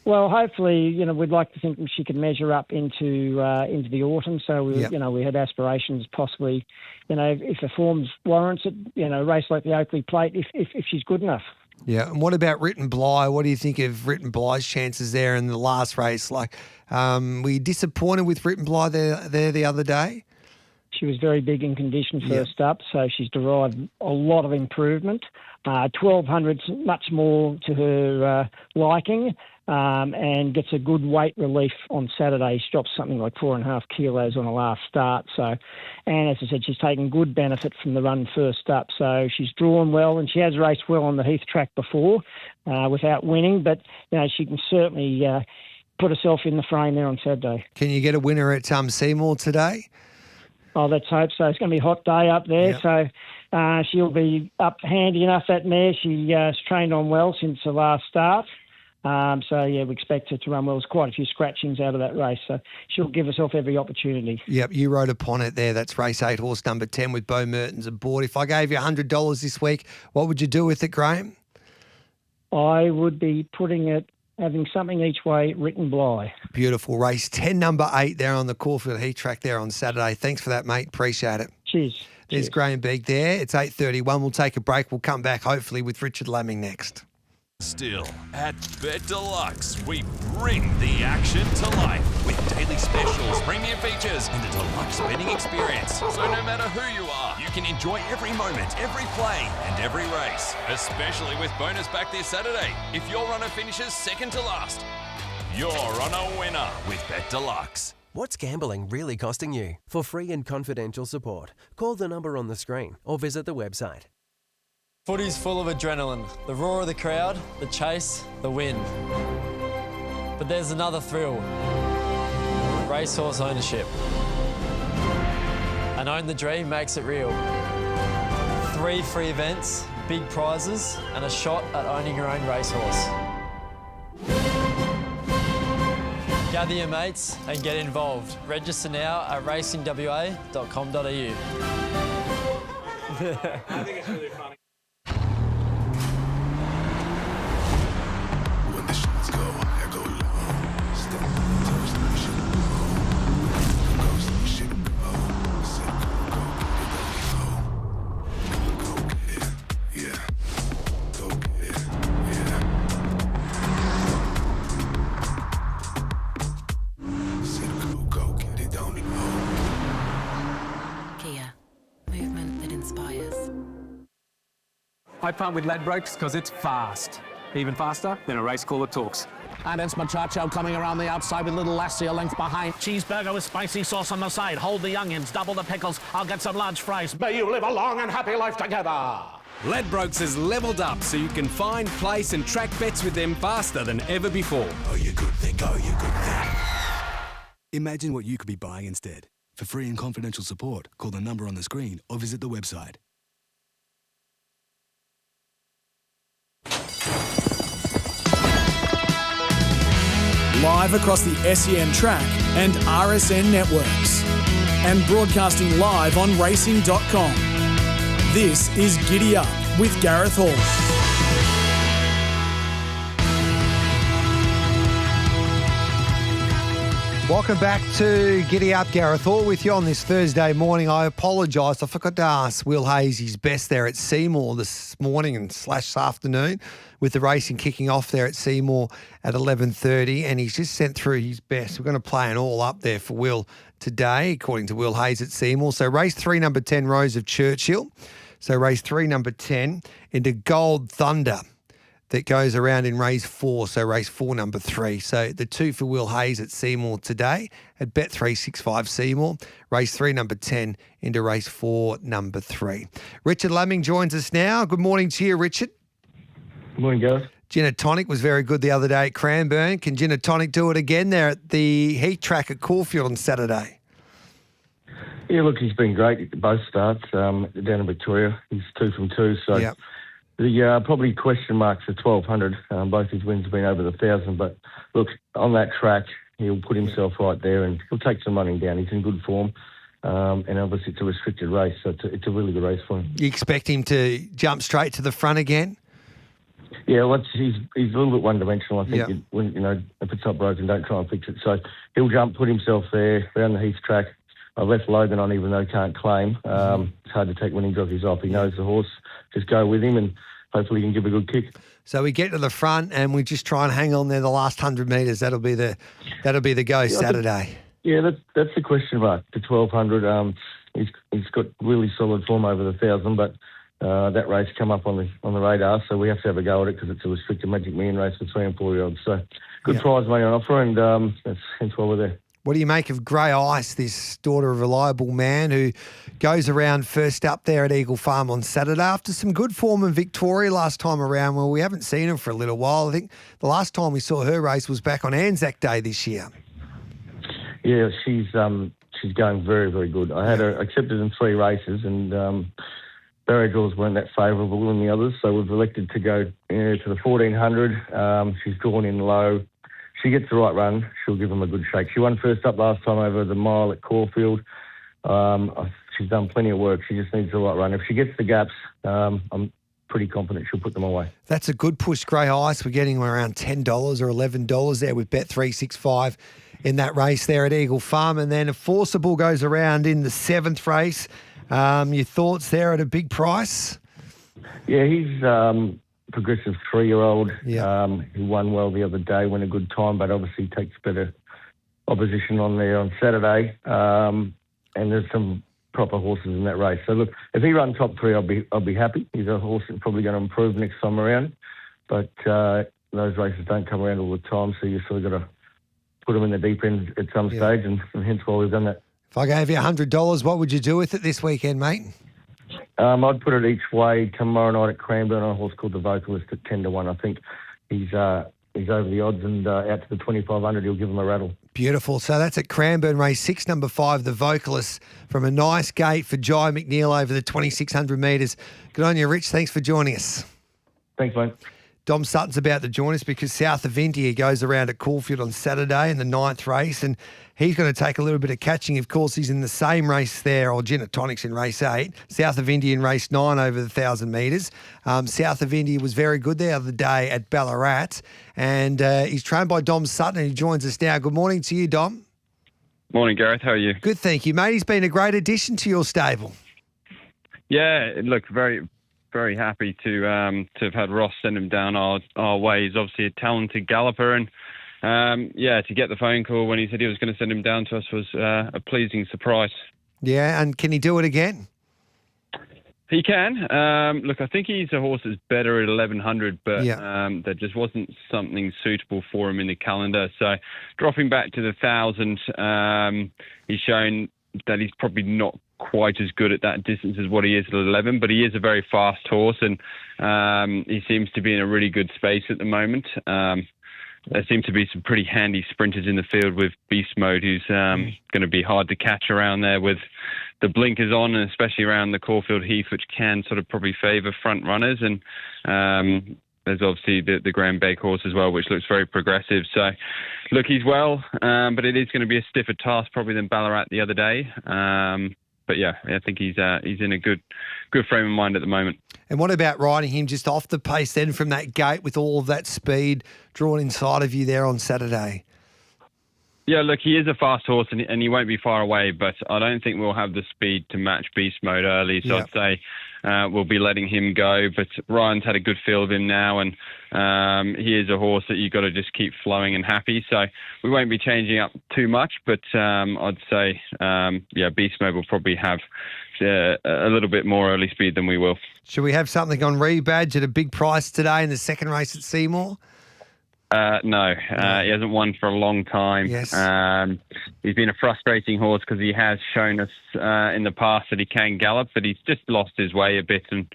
Well, hopefully, we'd like to think she could measure up into the autumn. So we had aspirations, possibly, if the form warrants it, race like the Oakley Plate, if she's good enough. Yeah, and what about Written Bly? What do you think of Written Bly's chances there in the last race? Were you disappointed with Written Bly there the other day? She was very big in condition first up, so she's derived a lot of improvement. 1200's much more to her liking, and gets a good weight relief on Saturday. She dropped something like 4.5 kilos on her last start. So, and as I said, she's taken good benefit from the run first up. So she's drawn well, and she has raced well on the Heath track before without winning. But she can certainly put herself in the frame there on Saturday. Can you get a winner at Seymour today? Oh, let's hope so. It's going to be a hot day up there, so she'll be up handy enough, that mare. She's trained on well since the last start. We expect her to run well. There's quite a few scratchings out of that race, so she'll give herself every opportunity. Yep, you rode upon it there. That's race 8, horse number 10 with Bo Mertens aboard. If I gave you $100 this week, what would you do with it, Graham? I would be putting it, having something each way, Written Bly. Beautiful. Race 10, number 8 there on the Caulfield Heath track there on Saturday. Thanks for that, mate. Appreciate it. Cheers. There's Graham Beeg there. It's 8:31. We'll take a break. We'll come back hopefully with Richard Lamming next. Still, at Bet Deluxe, we bring the action to life with daily specials, premium features, and a deluxe betting experience. So no matter who you are, you can enjoy every moment, every play, and every race. Especially with bonus back this Saturday. If your runner finishes second to last, you're on a winner with Bet Deluxe. What's gambling really costing you? For free and confidential support, call the number on the screen or visit the website. Footy's full of adrenaline, the roar of the crowd, the chase, the win. But there's another thrill, racehorse ownership. And Own the Dream makes it real. 3 free events, big prizes, and a shot at owning your own racehorse. Gather your mates and get involved. Register now at racingwa.com.au. I think it's really funny. I punt with Ladbrokes because it's fast. Even faster than a race caller talks. And it's Machacho coming around the outside with Little Lassie a length behind. Cheeseburger with spicy sauce on the side. Hold the onions, double the pickles. I'll get some large fries. May you live a long and happy life together. Ladbrokes has levelled up so you can find, place and track bets with them faster than ever before. Oh, you good think, oh, you good think. Imagine what you could be buying instead. For free and confidential support, call the number on the screen or visit the website. Live across the SEN track and RSN networks. And broadcasting live on racing.com. This is Giddy Up with Gareth Hall. Welcome back to Giddy Up. Gareth Hall with you on this Thursday morning. I apologise. I forgot to ask Will Hayes his best there at Seymour this morning and / this afternoon with the racing kicking off there at Seymour at 11:30, and he's just sent through his best. We're going to play an all up there for Will today, according to Will Hayes at Seymour. So race 3, number 10, Rose of Churchill. So race 3, number 10, into Gold Thunder. That goes around in race 4, so race 4, number 3. So the 2 for Will Hayes at Seymour today at Bet365 Seymour. Race 3, number 10 into race 4, number 3. Richard Lamming joins us now. Good morning to you, Richard. Good morning, Gareth. Gin and Tonic was very good the other day at Cranbourne. Can Gin and Tonic do it again there at the Heat track at Caulfield on Saturday? Yeah, look, he's been great at both starts down in Victoria. He's 2 from 2, so... Yep. The probably question marks are 1,200. Both his wins have been over the 1,000. But look, on that track, he'll put himself right there and he'll take some running down. He's in good form. And obviously it's a restricted race, so it's a really good race for him. You expect him to jump straight to the front again? Yeah, well, he's a little bit one-dimensional. I think Yeah. If it's not broken, don't try and fix it. So he'll jump, put himself there around the Heath track. I left Logan on, even though he can't claim. It's hard to take winning jockeys off. He knows the horse. Just go with him, and hopefully he can give a good kick. So we get to the front, and we just try and hang on there the last 100 metres. That'll be the go Saturday. That's the question mark. The 1200. He's got really solid form over the 1,000, but that race come up on the radar, so we have to have a go at it because it's a restricted Magic Million race for 3 and 4 year olds. So good prize money on offer, and that's hence why we're there. What do you make of Grey Ice, this daughter of a reliable man who goes around first up there at Eagle Farm on Saturday after some good form in Victoria last time around? Well, we haven't seen her for a little while. I think the last time we saw her race was back on Anzac Day this year. Yeah, she's going very, very good. I had her accepted in 3 races, and barrier draws weren't that favourable in the others, so we've elected to go to the 1400. She's drawn in low. She gets the right run, she'll give them a good shake. She won first up last time over the mile at Caulfield. She's done plenty of work. She just needs the right run. If she gets the gaps, I'm pretty confident she'll put them away. That's a good push, Grey Ice. We're getting around $10 or $11 there with Bet365 in that race there at Eagle Farm. And then a Forcible goes around in the 7th race. Your thoughts there at a big price? Yeah, he's progressive 3-year-old. He won well the other day, went a good time, but obviously takes better opposition on there on Saturday. And there's some proper horses in that race. So look, if he runs top 3, I'll be happy. He's a horse that's probably going to improve next time around. But those races don't come around all the time, so you sort of got to put them in the deep end at some stage, and hence why we've done that. If I gave you $100, what would you do with it this weekend, mate? I'd put it each way tomorrow night at Cranbourne on a horse called the Vocalist at 10-1. I think he's over the odds, and out to the 2500, he'll give him a rattle. Beautiful. So that's at Cranbourne, race 6, number 5, the Vocalist, from a nice gate for Jai McNeil over the 2600 metres. Good on you, Rich. Thanks for joining us. Thanks, mate. Dom Sutton's about to join us because South of India goes around at Caulfield on Saturday in the 9th race, and he's going to take a little bit of catching. Of course, he's in the same race there, or Genetonics in race 8, South of India in race 9 over the 1,000 metres. South of India was very good the other day at Ballarat, and he's trained by Dom Sutton, and he joins us now. Good morning to you, Dom. Morning, Gareth. How are you? Good, thank you, mate. He's been a great addition to your stable. Yeah, look, very, very happy to have had Ross send him down our way. He's obviously a talented galloper, and to get the phone call when he said he was going to send him down to us was a pleasing surprise. Yeah, and can he do it again? He can. Look, I think he's a horse that's better at 1100, but there just wasn't something suitable for him in the calendar. So dropping back to the 1,000, he's shown that he's probably not quite as good at that distance as what he is at 11, but he is a very fast horse, and he seems to be in a really good space at the moment. There seem to be some pretty handy sprinters in the field with Beast Mode, who's going to be hard to catch around there with the blinkers on, and especially around the Caulfield Heath, which can sort of probably favour front runners. And there's obviously the Grand Beg horse as well, which looks very progressive. So, look, he's well, but it is going to be a stiffer task probably than Ballarat the other day. But yeah, I think he's in a good frame of mind at the moment. And what about riding him just off the pace then from that gate with all of that speed drawn inside of you there on Saturday? Yeah, look, he is a fast horse and he won't be far away, but I don't think we'll have the speed to match Beast Mode early. So I'd say we'll be letting him go. But Ryan's had a good feel of him now, and he is a horse that you've got to just keep flowing and happy. So we won't be changing up too much, but I'd say, Beast Mode will probably have a little bit more early speed than we will. Should we have something on Rebadge at a big price today in the second race at Seymour? No, he hasn't won for a long time. Yes. He's been a frustrating horse because he has shown us in the past that he can gallop, but he's just lost his way a bit. And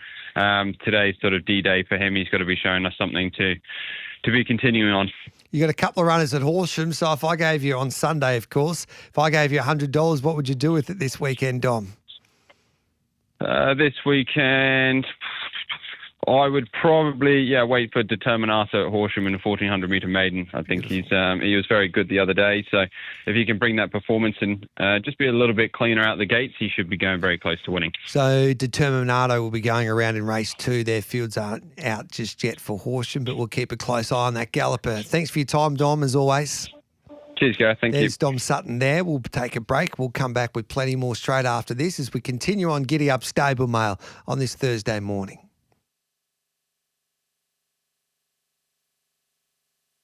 today's sort of D-Day for him. He's got to be showing us something to be continuing on. You got a couple of runners at Horsham, so if I gave you on Sunday, of course, if I gave you $100, what would you do with it this weekend, Dom? This weekend, I would probably, wait for Determinato at Horsham in a 1400 metre maiden. I think he was very good the other day. So if he can bring that performance and just be a little bit cleaner out the gates, he should be going very close to winning. So Determinato will be going around in race 2. Their fields aren't out just yet for Horsham, but we'll keep a close eye on that galloper. Thanks for your time, Dom, as always. Cheers, Gareth. Thank you. There's Dom Sutton there. We'll take a break. We'll come back with plenty more straight after this as we continue on Giddy Up Stable Mail on this Thursday morning.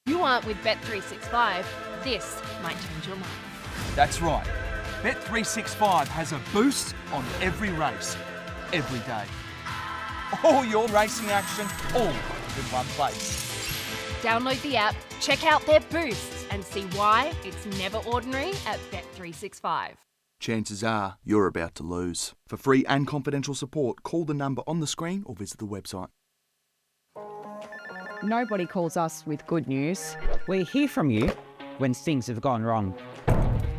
You aren't with Bet365, this might change your mind. That's right. Bet365 has a boost on every race, every day. All your racing action, all in one place. Download the app, check out their boosts, and see why it's never ordinary at Bet365. Chances are you're about to lose. For free and confidential support, call the number on the screen or visit the website. Nobody calls us with good news. We hear from you when things have gone wrong.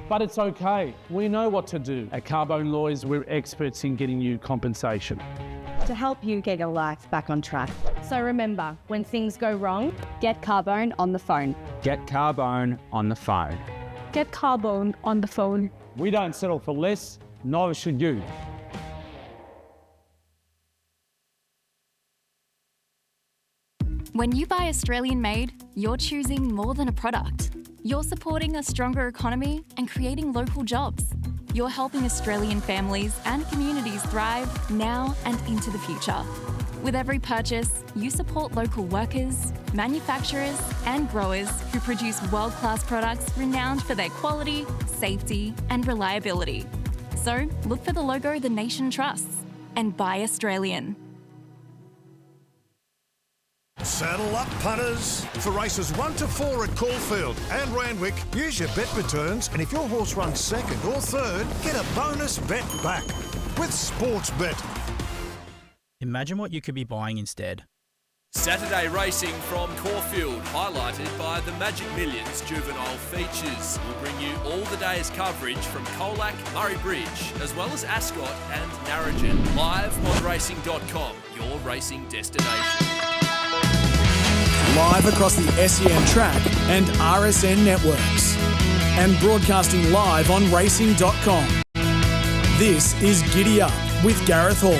But it's okay. We know what to do. At Carbone Lawyers, we're experts in getting you compensation. To help you get your life back on track. So remember, when things go wrong, get Carbone on the phone. Get Carbone on the phone. Get Carbone on the phone. We don't settle for less, neither should you. When you buy Australian made, you're choosing more than a product. You're supporting a stronger economy and creating local jobs. You're helping Australian families and communities thrive now and into the future. With every purchase, you support local workers, manufacturers, and growers who produce world-class products renowned for their quality, safety, and reliability. So look for the logo the nation trusts and buy Australian. Saddle up, punters. For races 1 to 4 at Caulfield and Randwick, use your bet returns, and if your horse runs second or third, get a bonus bet back with Sportsbet. Imagine what you could be buying instead. Saturday racing from Caulfield, highlighted by the Magic Millions juvenile features. We'll bring you all the day's coverage from Colac, Murray Bridge, as well as Ascot and Narrogin. Live on racing.com, your racing destination. Live across the SEN track and RSN networks. And broadcasting live on racing.com. This is Giddy Up with Gareth Hall.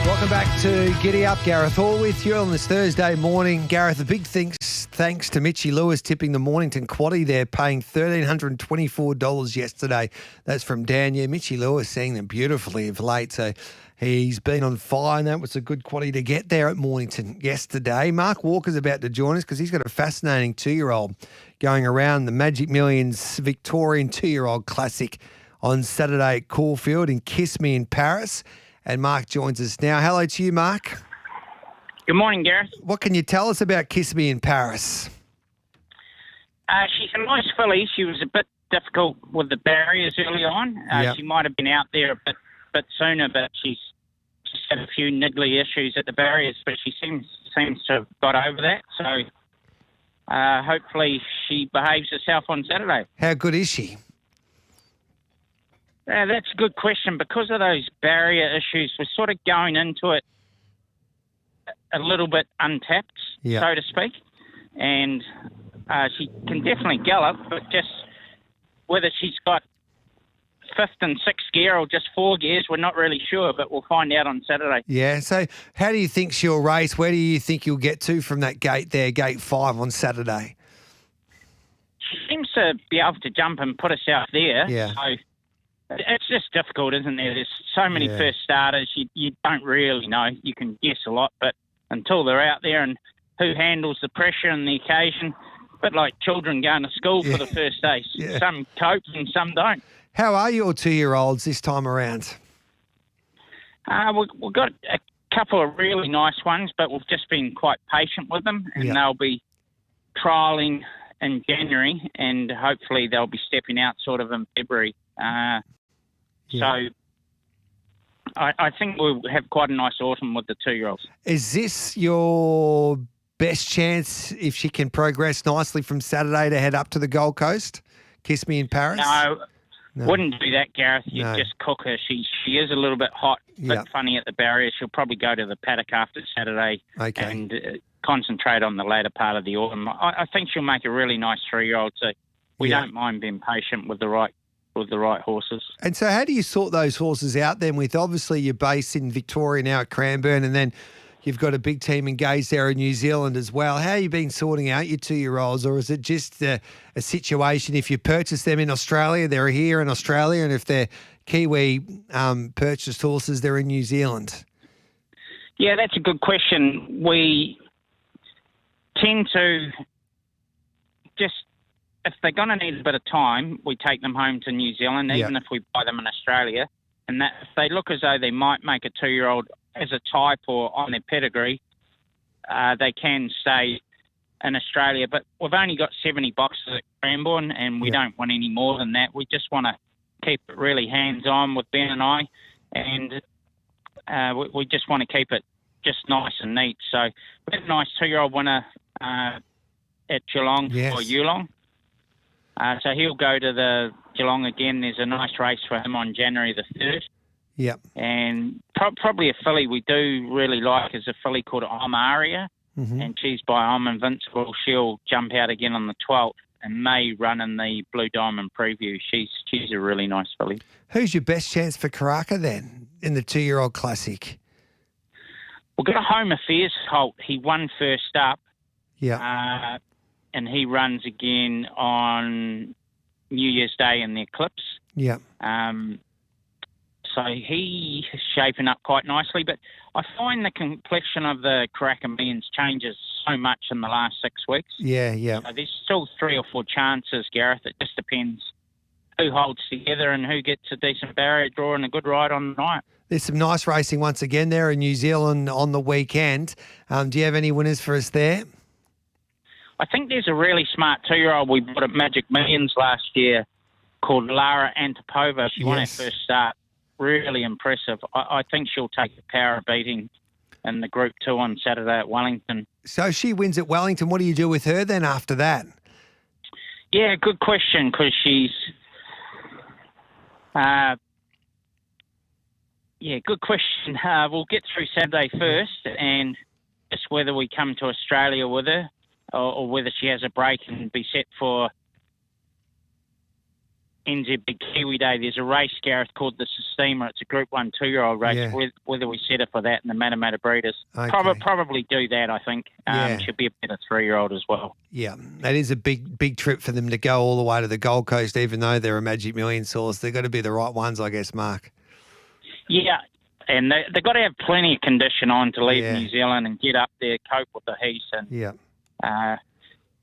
Welcome back to Giddy Up. Gareth Hall with you on this Thursday morning. Gareth, a big thanks to Mitchy Lewis tipping the Mornington quaddie there, paying $1,324 yesterday. That's from Dan. Yeah, Mitchy Lewis sang them beautifully of late, so he's been on fire, and that was a good quaddie to get there at Mornington yesterday. Mark Walker's about to join us because he's got a fascinating 2-year-old going around the Magic Millions Victorian 2-year-old Classic on Saturday at Caulfield in Kiss Me in Paris. And Mark joins us now. Hello to you, Mark. Good morning, Gareth. What can you tell us about Kiss Me in Paris? She's a nice filly. She was a bit difficult with the barriers early on. Yep. She might have been out there a bit sooner, but she's just had a few niggly issues at the barriers, but she seems to have got over that. So hopefully she behaves herself on Saturday. How good is she? That's a good question. Because of those barrier issues, we're sort of going into it a little bit untapped, so to speak. And she can definitely gallop, but just whether she's got fifth and sixth gear or just 4 gears, we're not really sure, but we'll find out on Saturday. Yeah, so how do you think she'll race? Where do you think you'll get to from that gate there, gate 5 on Saturday? She seems to be able to jump and put herself there. Yeah. So it's just difficult, isn't there? There's so many first starters, you don't really know. You can guess a lot, but until they're out there and who handles the pressure and the occasion, a bit like children going to school for the first day. Yeah. Some cope and some don't. How are your 2-year-olds this time around? We've got a couple of really nice ones, but we've just been quite patient with them, and they'll be trialling in January, and hopefully they'll be stepping out sort of in February. So I think we'll have quite a nice autumn with the 2-year-olds. Is this your best chance, if she can progress nicely from Saturday, to head up to the Gold Coast? Kiss Me in Paris? Wouldn't do that, Gareth. You No. just cook her. She is a little bit hot, but Yep. funny at the barrier. She'll probably go to the paddock after Saturday and concentrate on the later part of the autumn. I think she'll make a really nice 3-year-old. So we don't mind being patient with the right horses. And so how do you sort those horses out then with obviously you're based in Victoria now at Cranbourne and then you've got a big team engaged there in New Zealand as well. How have you been sorting out your 2-year-olds, or is it just a situation if you purchase them in Australia, they're here in Australia, and if they're Kiwi purchased horses, they're in New Zealand? Yeah, that's a good question. We tend to just, if they're going to need a bit of time, we take them home to New Zealand, even if we buy them in Australia. And that if they look as though they might make a 2-year-old as a type or on their pedigree, they can stay in Australia. But we've only got 70 boxes at Cranbourne, and we don't want any more than that. We just want to keep it really hands-on with Ben and I, and we just want to keep it just nice and neat. So we had a nice 2-year-old winner at Geelong for Yulong. So he'll go to the Geelong again. There's a nice race for him on January the 3rd. Yep. And probably a filly we do really like is a filly called Omaria, and she's by I'm Invincible. She'll jump out again on the 12th and may run in the Blue Diamond Preview. She's a really nice filly. Who's your best chance for Karaka then in the 2-year-old classic? We've got a Home Affairs colt. He won first up. Yeah. And he runs again on New Year's Day in the Eclipse. Yeah. So he's shaping up quite nicely, but I find the complexion of the Karaka Millions changes so much in the last 6 weeks. Yeah. So there's still 3 or 4 chances, Gareth. It just depends who holds together and who gets a decent barrier draw and a good ride on the night. There's some nice racing once again there in New Zealand on the weekend. Do you have any winners for us there? I think there's a really smart 2-year-old we bought at Magic Millions last year called Lara Antipova. She won her first start. Really impressive. I think she'll take the power of beating in the Group 2 on Saturday at Wellington. So she wins at Wellington. What do you do with her then after that? Yeah, good question, because she's... good question. We'll get through Saturday first, and just whether we come to Australia with her or whether she has a break and be set for NZ Big Kiwi Day. There's a race, Gareth, called the Sistema. It's a Group 1 2-year-old race. Whether we set her for that in the Matamata Breeders. Probably do that, I think. She'll be a better 3-year-old as well. Yeah, that is a big trip for them to go all the way to the Gold Coast, even though they're a Magic Millions horse. They've got to be the right ones, I guess, Mark. Yeah, and they've got to have plenty of condition on to leave New Zealand and get up there, cope with the heat. And,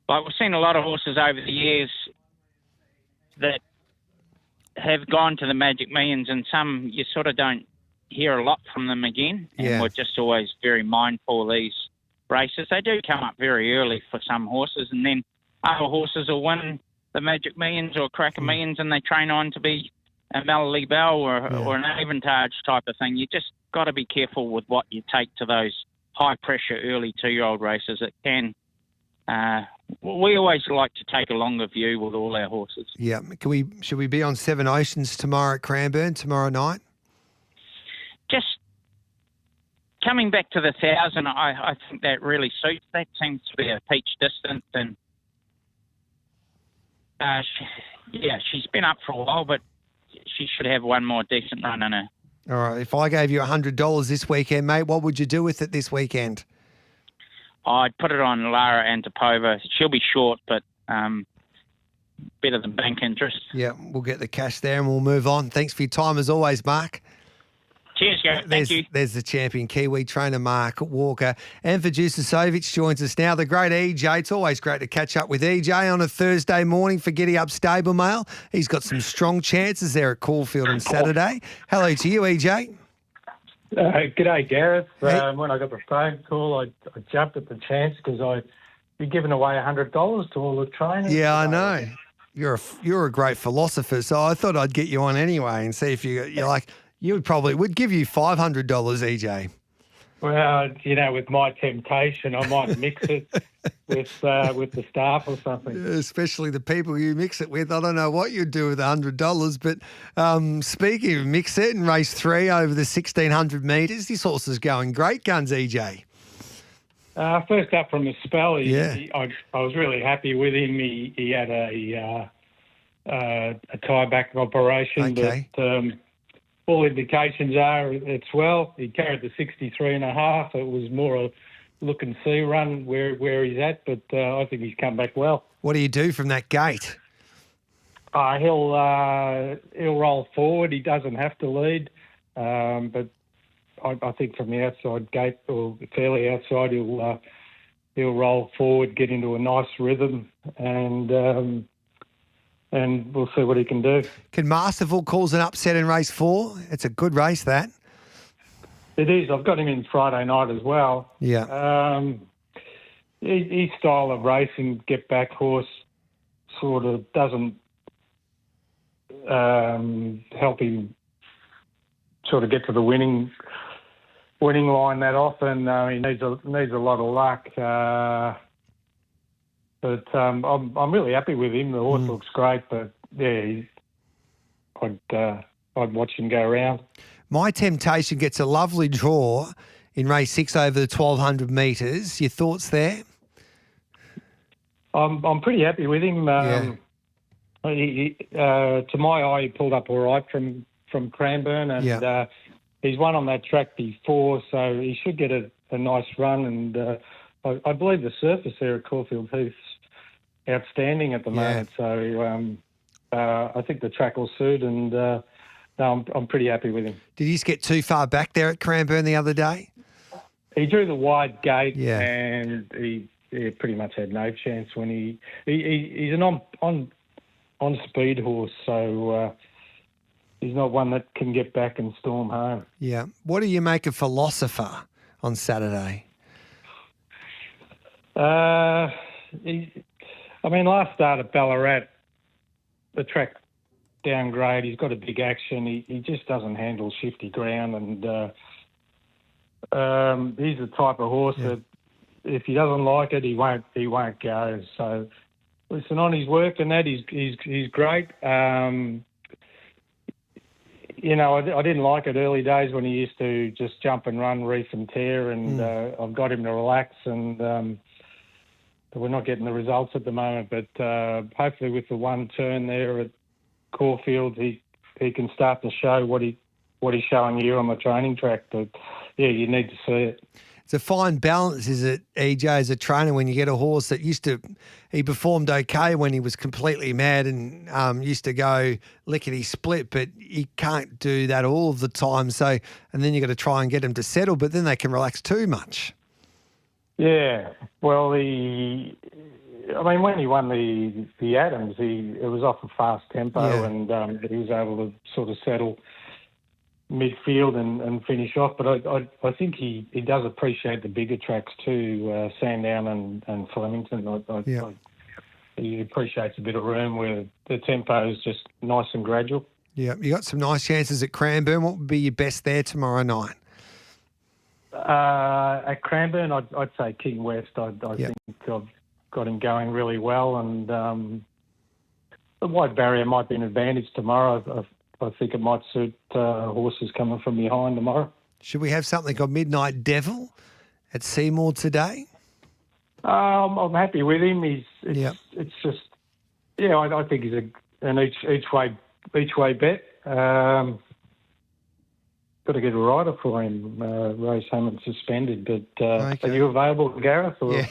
we've seen a lot of horses over the years that have gone to the Magic Millions, and some you sort of don't hear a lot from them again. And we're just always very mindful of these races. They do come up very early for some horses, and then other horses will win the Magic Millions or Karaka Millions, and they train on to be a Melody Bell or an Avantage type of thing. You just got to be careful with what you take to those high-pressure early 2-year-old races. It can... we always like to take a longer view with all our horses. Yeah. Should we be on Seven Oceans tomorrow at Cranbourne, tomorrow night? Just coming back to the 1,000, I think that really suits. That seems to be a peach distance, and she's been up for a while, but she should have one more decent run in her. All right. If I gave you $100 this weekend, mate, what would you do with it this weekend? I'd put it on Lara Antipova. She'll be short, but better than bank interest. Yeah, we'll get the cash there and we'll move on. Thanks for your time as always, Mark. Cheers, Gareth. Thank you. There's the champion Kiwi trainer, Mark Walker. And for Jusicevic joins us now, the great EJ. It's always great to catch up with EJ on a Thursday morning for Giddy Up Stable Mail. He's got some strong chances there at Caulfield on Saturday. Hello to you, EJ. G'day, Gareth. When I got the phone call, I jumped at the chance because you're giving away $100 to all the trainers. Yeah, I know. You're a great philosopher, so I thought I'd get you on anyway and see if you're like... Would give you $500, EJ. Well, you know, with my temptation, I might mix it with the staff or something. Especially the people you mix it with. I don't know what you'd do with $100, but speaking of mix it in race 3 over the 1,600 metres, this horse is going great guns, EJ. First up from the spell, Yeah. I was really happy with him. He had a tie-back operation, Okay. but all indications are it's well. He carried the 63.5. It was more a look and see run where he's at, but I think he's come back well. What do you do from that gate? He'll roll forward. He doesn't have to lead, but I think from the outside gate or fairly outside, he'll roll forward, get into a nice rhythm, and we'll see what he can do. Can Masterful cause an upset in race 4? It's a good race, that. It is. I've got him in Friday night as well. Yeah. His style of racing, get back horse, sort of doesn't help him sort of get to the winning line that often. He needs a lot of luck. But I'm really happy with him. The horse looks great, but yeah, I'd watch him go around. My Temptation gets a lovely draw in race 6 over the 1,200 metres. Your thoughts there? I'm pretty happy with him. To my eye, he pulled up all right from Cranbourne, and he's won on that track before, so he should get a nice run. And I believe the surface there at Caulfield Heath's outstanding at the moment. So I think the track will suit, and no, I'm pretty happy with him. Did he just get too far back there at Cranbourne the other day? He drew the wide gate, and he pretty much had no chance when he's an on speed horse, so he's not one that can get back and storm home. Yeah. What do you make of Philosopher on Saturday? Last start at Ballarat, the track downgrade. He's got a big action. He just doesn't handle shifty ground, and he's the type of horse that if he doesn't like it, he won't go. So listen, on his work and that, he's great. I didn't like it early days when he used to just jump and run, reef and tear, and I've got him to relax, and we're not getting the results at the moment. But hopefully with the one turn there at Caulfield, he can start to show what he's showing here on the training track. But yeah, you need to see it. It's a fine balance, is it, EJ, as a trainer, when you get a horse that he performed okay when he was completely mad and used to go lickety-split, but you can't do that all of the time. So, and then you've got to try and get him to settle, but then they can relax too much. Yeah, well, when he won the Adams, it was off a fast tempo, and he was able to sort of settle midfield and finish off. But I think he does appreciate the bigger tracks too, Sandown and Flemington. He appreciates a bit of room where the tempo is just nice and gradual. Yeah, you got some nice chances at Cranbourne. What would be your best there tomorrow night? At Cranbourne, I'd say King West. I think I've got him going really well, and the wide barrier might be an advantage tomorrow. I think it might suit horses coming from behind tomorrow. Should we have something called Midnight Devil at Seymour today? I'm happy with him. It's just, I think he's an each way bet. Got to get a rider for him. Rose Hammond suspended, but are you available, Gareth? Or? Yeah.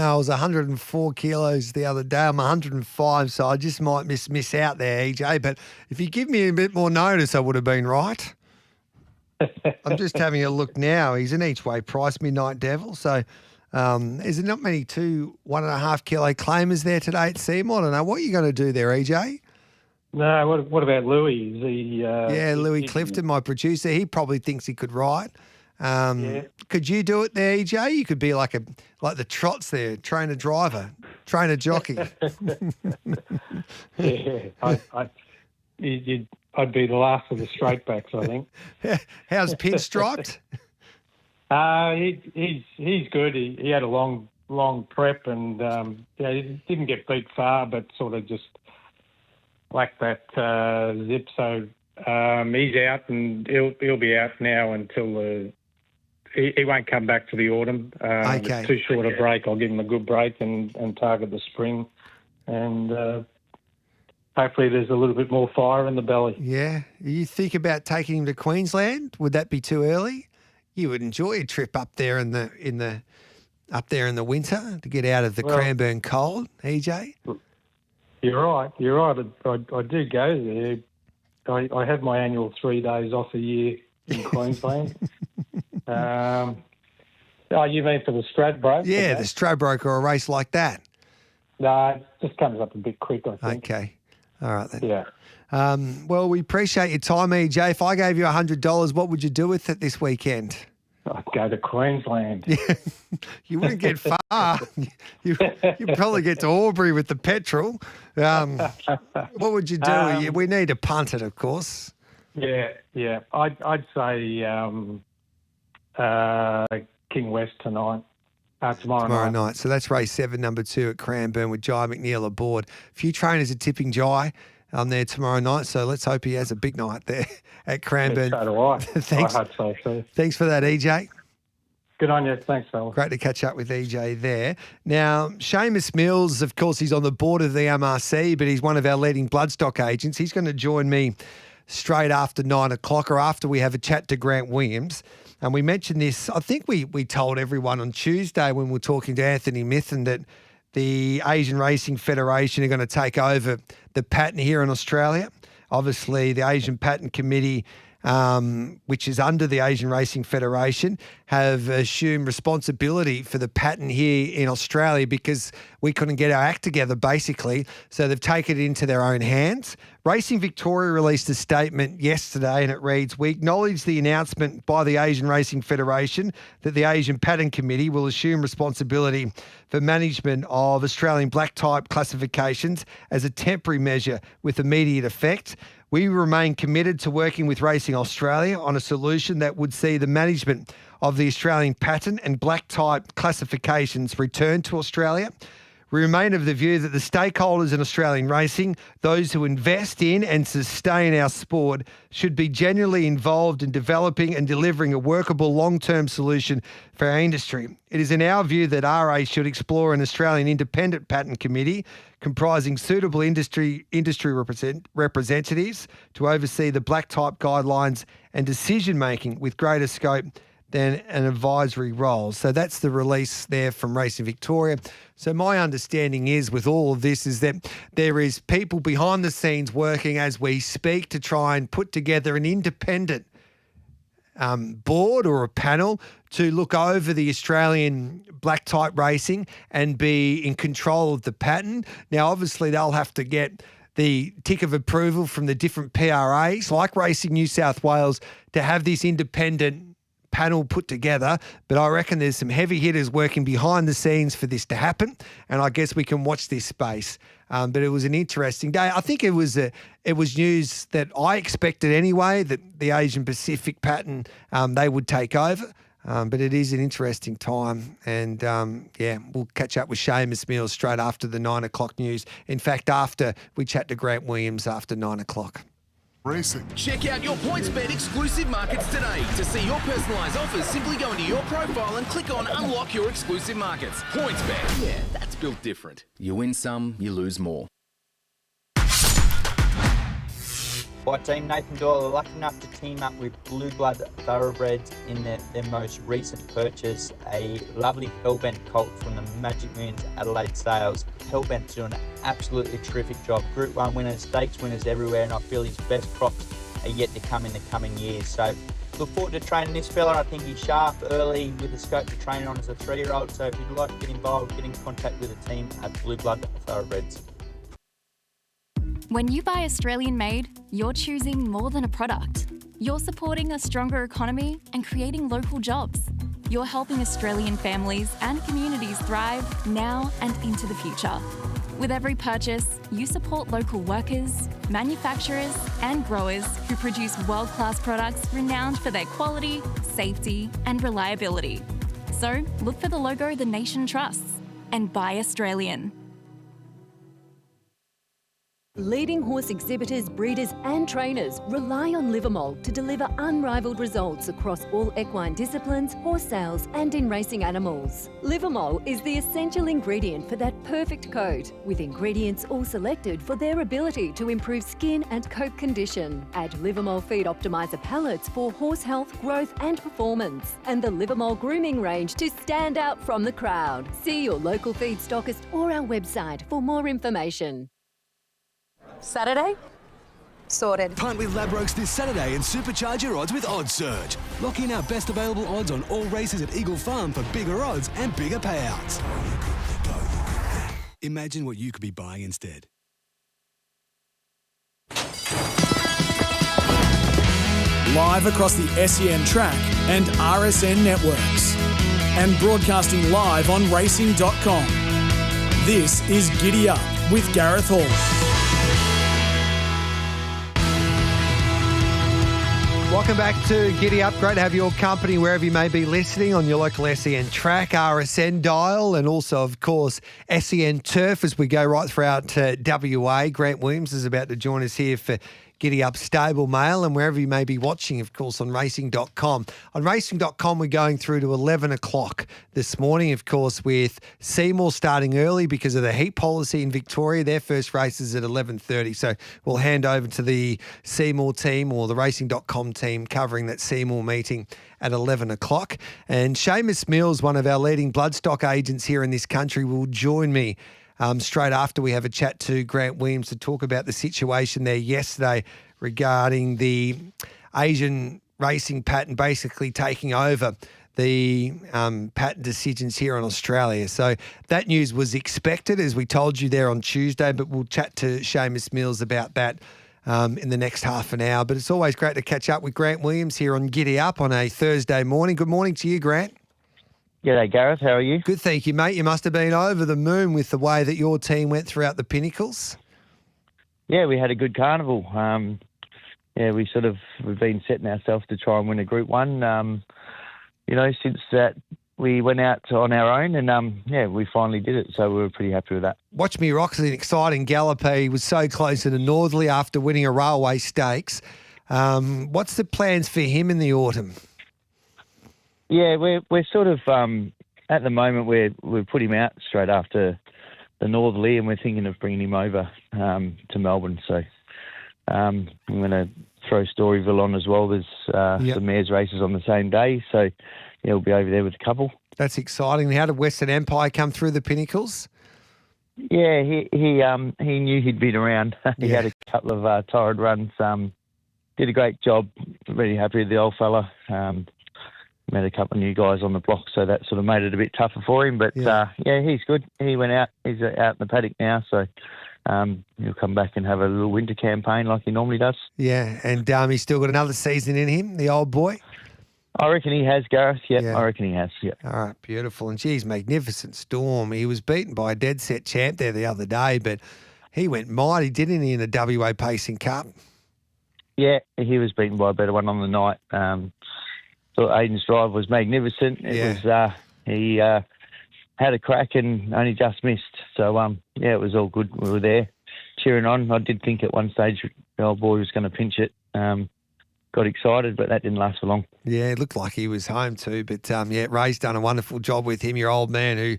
I was 104 kilos the other day. I'm 105, so I just might miss out there, EJ. But if you give me a bit more notice, I would have been right. I'm just having a look now. He's an each way price, Midnight Devil. So is there not many 1.5 kilo claimers there today at Seymour? I don't know. What are you going to do there, EJ? No, what about Louis? Is he, Louis Clifton, my producer. He probably thinks he could ride. Could you do it there, EJ? You could be like the trots there, trainer driver, trainer jockey. I'd be the last of the straight backs, I think. How's Pinstriped? He's good. He had a long prep, and he didn't get beat far, but sort of just lacked that zip. So he's out, and he'll be out now until he won't come back to the autumn. Okay. It's too short a break. I'll give him a good break and target the spring, and hopefully there's a little bit more fire in the belly. Yeah. You think about taking him to Queensland? Would that be too early? You would enjoy a trip up there in the winter to get out of the Cranbourne cold, EJ. You're right. I do go there. I have my annual 3 days off a year in Queensland. You mean for the Stradbroke? Yeah, the Stradbroke or a race like that. No, it just comes up a bit quick, I think. Okay. All right then. Yeah. Well, we appreciate your time, EJ. If I gave you $100, what would you do with it this weekend? I'd go to Queensland. You wouldn't get far. You'd probably get to Albury with the petrol. What would you do? We need to punt it, of course. Yeah. I'd say King West tonight. Tomorrow night. So that's race 7, number 2 at Cranbourne with Jai McNeil aboard. A few trainers are tipping Jai there tomorrow night, so let's hope he has a big night there at Cranbourne. Yeah, so do I. Thanks. I hope so too. Thanks for that, EJ. Good on you. Thanks, fella. Great to catch up with EJ there. Now, Seamus Mills, of course, he's on the board of the MRC, but he's one of our leading bloodstock agents. He's going to join me straight after 9 o'clock or after we have a chat to Grant Williams. And we mentioned this, I think we told everyone on Tuesday when we were talking to Anthony Mithen that the Asian Racing Federation are going to take over the patent here in Australia. Obviously, the Asian Patent Committee, which is under the Asian Racing Federation, have assumed responsibility for the patent here in Australia because we couldn't get our act together, basically. So they've taken it into their own hands. Racing Victoria released a statement yesterday and it reads, "We acknowledge the announcement by the Asian Racing Federation that the Asian Patent Committee will assume responsibility for management of Australian black type classifications as a temporary measure with immediate effect. We remain committed to working with Racing Australia on a solution that would see the management of the Australian patent and black type classifications returned to Australia. We remain of the view that the stakeholders in Australian racing, those who invest in and sustain our sport, should be genuinely involved in developing and delivering a workable long-term solution for our industry. It is in our view that RA should explore an Australian independent patent committee comprising suitable industry representatives to oversee the black type guidelines and decision-making with greater scope than an advisory role." So that's the release there from Racing Victoria. So my understanding is with all of this is that there is people behind the scenes working as we speak to try and put together an independent board or a panel to look over the Australian black type racing and be in control of the patent. Now, obviously, they'll have to get the tick of approval from the different PRAs, like Racing New South Wales, to have this independent panel put together, but I reckon there's some heavy hitters working behind the scenes for this to happen, and I guess we can watch this space. But it was an interesting day. I think it was news that I expected anyway, that the Asian Pacific patent they would take over. But it is an interesting time, and we'll catch up with Seamus Mills straight after the 9 o'clock news. In fact, after we chat to Grant Williams after 9 o'clock. Racing. Check out your PointsBet exclusive markets today. To see your personalised offers, simply go into your profile and click on Unlock Your Exclusive Markets. PointsBet. Yeah, that's built different. You win some, you lose more. By Team Nathan Doyle are lucky enough to team up with Blue Blood Thoroughbreds in their most recent purchase, a lovely Hellbent colt from the Magic Millions Adelaide sales. Hellbent's doing an absolutely terrific job. Group 1 winners, stakes winners everywhere, and I feel his best crops are yet to come in the coming years. So look forward to training this fella. I think he's sharp, early, with the scope to train on as a 3-year-old. So if you'd like to get involved, get in contact with the team at Blue Blood Thoroughbreds. When you buy Australian made, you're choosing more than a product. You're supporting a stronger economy and creating local jobs. You're helping Australian families and communities thrive now and into the future. With every purchase, you support local workers, manufacturers and growers who produce world-class products renowned for their quality, safety, and reliability. So look for the logo the nation trusts and buy Australian. Leading horse exhibitors, breeders and trainers rely on Livermol to deliver unrivaled results across all equine disciplines, horse sales and in racing animals. Livermol is the essential ingredient for that perfect coat, with ingredients all selected for their ability to improve skin and coat condition. Add Livermol Feed Optimizer pellets for horse health, growth and performance, and the Livermol grooming range to stand out from the crowd. See your local feed stockist or our website for more information. Saturday? Sorted. Punt with Ladbrokes this Saturday and supercharge your odds with Odds Surge. Lock in our best available odds on all races at Eagle Farm for bigger odds and bigger payouts. Imagine what you could be buying instead. Live across the SEN track and RSN networks. And broadcasting live on racing.com. This is Giddy Up with Gareth Hall. Welcome back to Giddy Up. Great to have your company wherever you may be listening on your local SEN track, RSN dial, and also, of course, SEN turf as we go right throughout WA. Grant Williams is about to join us here for Giddy Up Stable Mail, and wherever you may be watching, of course, on racing.com. On racing.com, we're going through to 11 o'clock this morning, of course, with Seymour starting early because of the heat policy in Victoria. Their first race is at 11:30, so we'll hand over to the Seymour team or the racing.com team covering that Seymour meeting at 11 o'clock. And Seamus Mills, one of our leading bloodstock agents here in this country, will join me straight after we have a chat to Grant Williams to talk about the situation there yesterday regarding the Asian racing patent basically taking over the patent decisions here in Australia. So that news was expected, as we told you there on Tuesday, but we'll chat to Seamus Mills about that in the next half an hour. But it's always great to catch up with Grant Williams here on Giddy Up on a Thursday morning. Good morning to you, Grant. G'day, Gareth. How are you? Good, thank you, mate. You must have been over the moon with the way that your team went throughout the Pinnacles. Yeah, we had a good carnival. We've been setting ourselves to try and win a Group 1. Since that we went out on our own and, we finally did it. So we were pretty happy with that. Watch Me Rock is an exciting gallop. He was so close to the Northerly after winning a railway stakes. What's the plans for him in the autumn? Yeah, we're sort of at the moment we've put him out straight after the Northerly, and we're thinking of bringing him over to Melbourne. So I'm going to throw Storyville on as well. There's some mares races on the same day, so we'll be over there with a couple. That's exciting. How did Western Empire come through the Pinnacles? Yeah, he knew he'd been around. He had a couple of torrid runs. Did a great job. Really happy with the old fella. Met a couple of new guys on the block, so that sort of made it a bit tougher for him. But, he's good. He went out. He's out in the paddock now, so he'll come back and have a little winter campaign like he normally does. Yeah, and he's still got another season in him, the old boy? I reckon he has, Gareth. Yeah, I reckon he has, yeah. All right, beautiful. And, geez, magnificent Storm. He was beaten by a dead set champ there the other day, but he went mighty, didn't he, in the WA Pacing Cup? Yeah, he was beaten by a better one on the night. Thought Aiden's drive was magnificent. It was he had a crack and only just missed. So it was all good. We were there cheering on. I did think at one stage the old boy was going to pinch it. Got excited, but that didn't last for long. Yeah, it looked like he was home too. But Ray's done a wonderful job with him. Your old man who,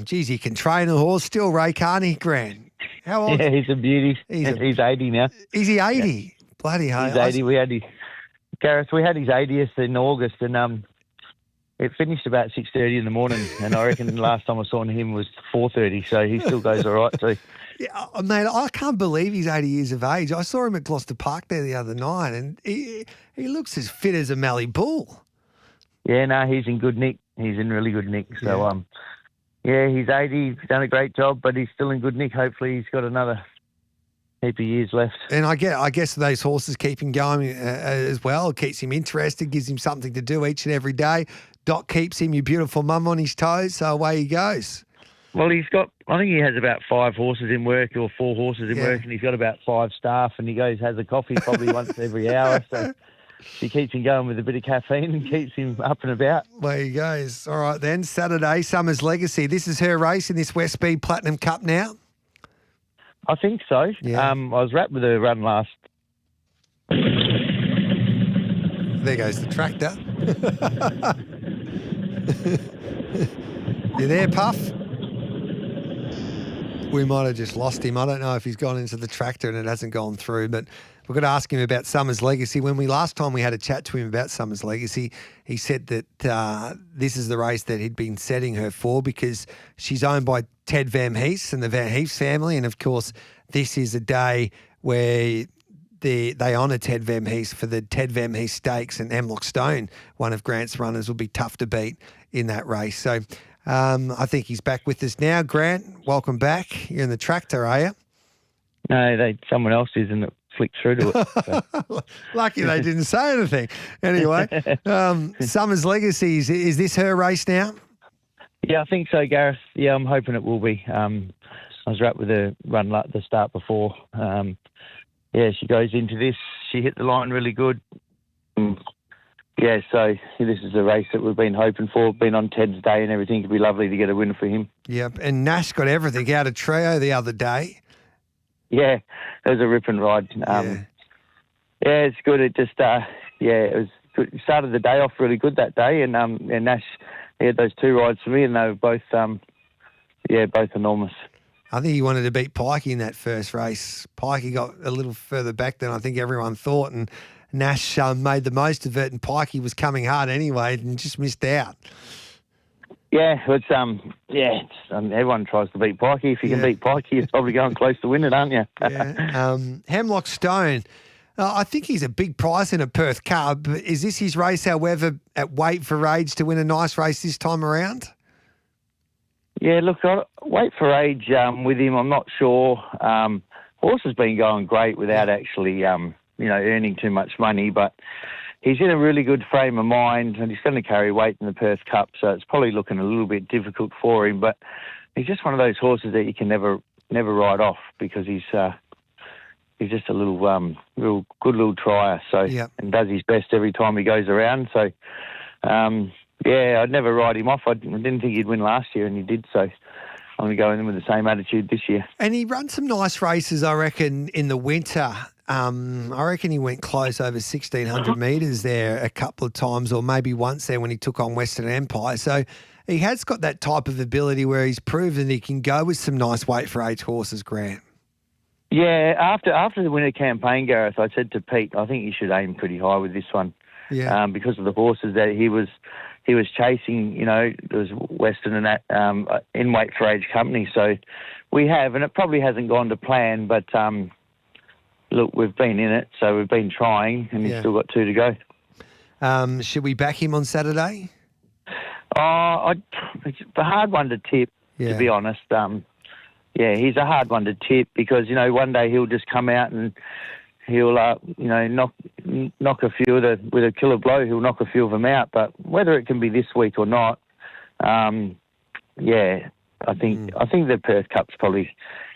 he can train a horse still. Ray, can't he, Grant? How old? Yeah, he's a beauty. He's 80 now. Is he 80? Yeah. Bloody hell. He's 80. Gareth, we had his 80th in August, and it finished about 6:30 in the morning, and I reckon the last time I saw him was 4:30, so he still goes all right too. Yeah, mate, I can't believe he's 80 years of age. I saw him at Gloucester Park there the other night, and he looks as fit as a Mallee bull. Yeah, no, he's in good nick. He's in really good nick. So, he's 80. He's done a great job, but he's still in good nick. Hopefully he's got another heap of years left. And I guess those horses keep him going as well. It keeps him interested, gives him something to do each and every day. Doc keeps him, your beautiful mum, on his toes, so away he goes. Well, I think he has about 5 horses in work or 4 horses in work, and he's got about 5 staff, and he goes, has a coffee probably once every hour. So she keeps him going with a bit of caffeine and keeps him up and about. There he goes. All right then, Saturday, Summer's Legacy. This is her race in this West Speed Platinum Cup now? I think so. Yeah. I was wrapped with her run last. There goes the tractor. You there, Puff? We might have just lost him. I don't know if he's gone into the tractor and it hasn't gone through, but we're going to ask him about Summer's Legacy. When last time we had a chat to him about Summer's Legacy, he said that this is the race that he'd been setting her for because she's owned by Ted Van Hees and the Van Hees family. And of course, this is a day where they honour Ted Van Hees for the Ted Van Hees Stakes, and Hemlock Stone, one of Grant's runners, will be tough to beat in that race. So I think he's back with us now. Grant, welcome back. You're in the tractor, are you? No, someone else is, and it flicked through to it. So. Lucky they didn't say anything. Anyway, Summer's Legacy, is this her race now? Yeah, I think so, Gareth. Yeah, I'm hoping it will be. I was wrapped with a run at the start before. Yeah, she goes into this. She hit the line really good. Yeah, so this is the race that we've been hoping for. Been on Ted's day and everything. It'd be lovely to get a win for him. Yep, and Nash got everything out of Trio the other day. Yeah, it was a rip and ride. Yeah, it's good. It just, it was good. He started the day off really good that day, and Nash, he had those two rides for me, and they were both, both enormous. I think he wanted to beat Pikey in that first race. Pikey got a little further back than I think everyone thought, and Nash made the most of it, and Pikey was coming hard anyway and just missed out. Yeah, it's everyone tries to beat Pikey. If you can beat Pikey, you're probably going close to winning, aren't you? Hemlock Stone, I think he's a big prize in a Perth Cup. Is this his race, however, at Wait for Age to win a nice race this time around? Yeah, look, Wait for Age with him, I'm not sure. Horse has been going great without actually, earning too much money, but he's in a really good frame of mind, and he's going to carry weight in the Perth Cup, so it's probably looking a little bit difficult for him. But he's just one of those horses that you can never ride off because he's just a little real good little trier. So and does his best every time he goes around. So I'd never ride him off. I didn't think he'd win last year, and he did. So I'm going to go in with the same attitude this year. And he runs some nice races, I reckon, in the winter. I reckon he went close over 1,600 metres there a couple of times, or maybe once there when he took on Western Empire. So he has got that type of ability where he's proven he can go with some nice Wait for Age horses, Grant. Yeah, after the winter campaign, Gareth, I said to Pete, I think you should aim pretty high with this one. Yeah. Because of the horses that he was chasing, there was Western and that in Wait for Age company. So we have, and it probably hasn't gone to plan, but look, we've been in it, so we've been trying, and he's still got two to go. Should we back him on Saturday? It's a hard one to tip, to be honest. He's a hard one to tip because, one day he'll just come out and he'll, knock a few with a killer blow. He'll knock a few of them out. But whether it can be this week or not, I think the Perth Cup's probably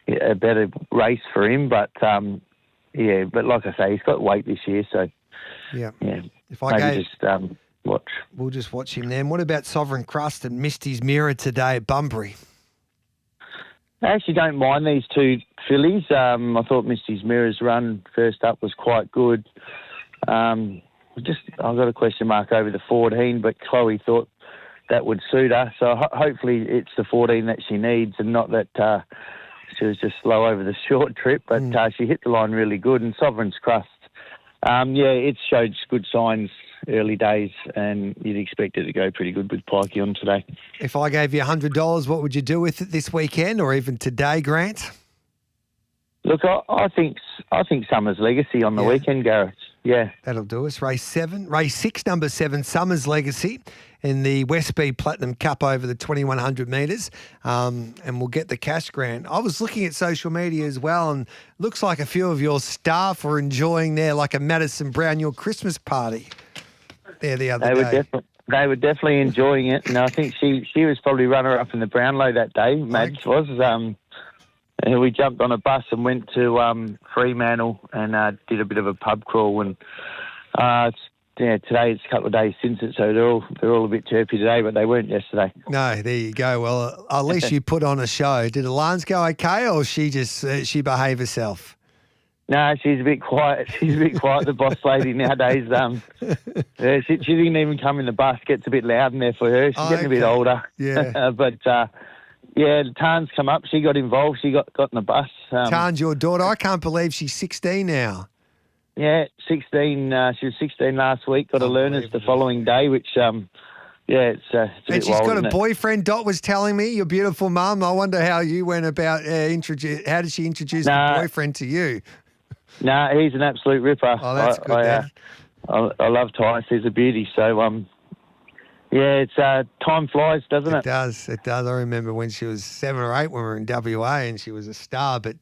a better race for him. But but like I say, he's got weight this year, so If I just watch. We'll just watch him then. What about Sovereign Crust and Misty's Mirror today at Bunbury? I actually don't mind these two fillies. I thought Misty's Mirror's run first up was quite good. I've got a question mark over the 14, but Chloe thought that would suit her. So hopefully it's the 14 that she needs and not that she was just slow over the short trip. But she hit the line really good. And Sovereign's Crust, it showed good signs early days, and you'd expect it to go pretty good with Pikey on today. If I gave you $100, what would you do with it this weekend or even today, Grant? Look, I think Summer's Legacy on the weekend, Gareth. Yeah. That'll do us. Race 6, number 7, Summer's Legacy in the West Speed Platinum Cup over the 2,100 metres. And we'll get the cash, Grant. I was looking at social media as well, and looks like a few of your staff were enjoying like a Madison Brown Christmas party there the other day. They were definitely enjoying it. And I think she was probably runner-up in the Brownlow that day, Mads was. And we jumped on a bus and went to Fremantle and did a bit of a pub crawl. And today it's a couple of days since it, so they're all a bit chirpy today, but they weren't yesterday. No, there you go. Well, at least you put on a show. Did Alans go okay, or she just she behave herself? No, she's a bit quiet. She's a bit quiet, the boss lady nowadays. She didn't even come in the bus. Gets a bit loud in there for her. She's getting a bit older. Yeah. But Tarn's come up. She got involved. She got in the bus. Tarn's your daughter. I can't believe she's 16 now. Yeah, 16. She was 16 last week. Got a learners the following day, which it's a bit And she's wild, got isn't a it? boyfriend. Dot was telling me, your beautiful mum. I wonder how you went about how did she introduce the boyfriend to you? No, he's an absolute ripper. Oh, that's good, Dad. I love Tice. He's a beauty. So, it's time flies, doesn't it? It does. I remember when she was 7 or 8 when we were in WA and she was a star. But,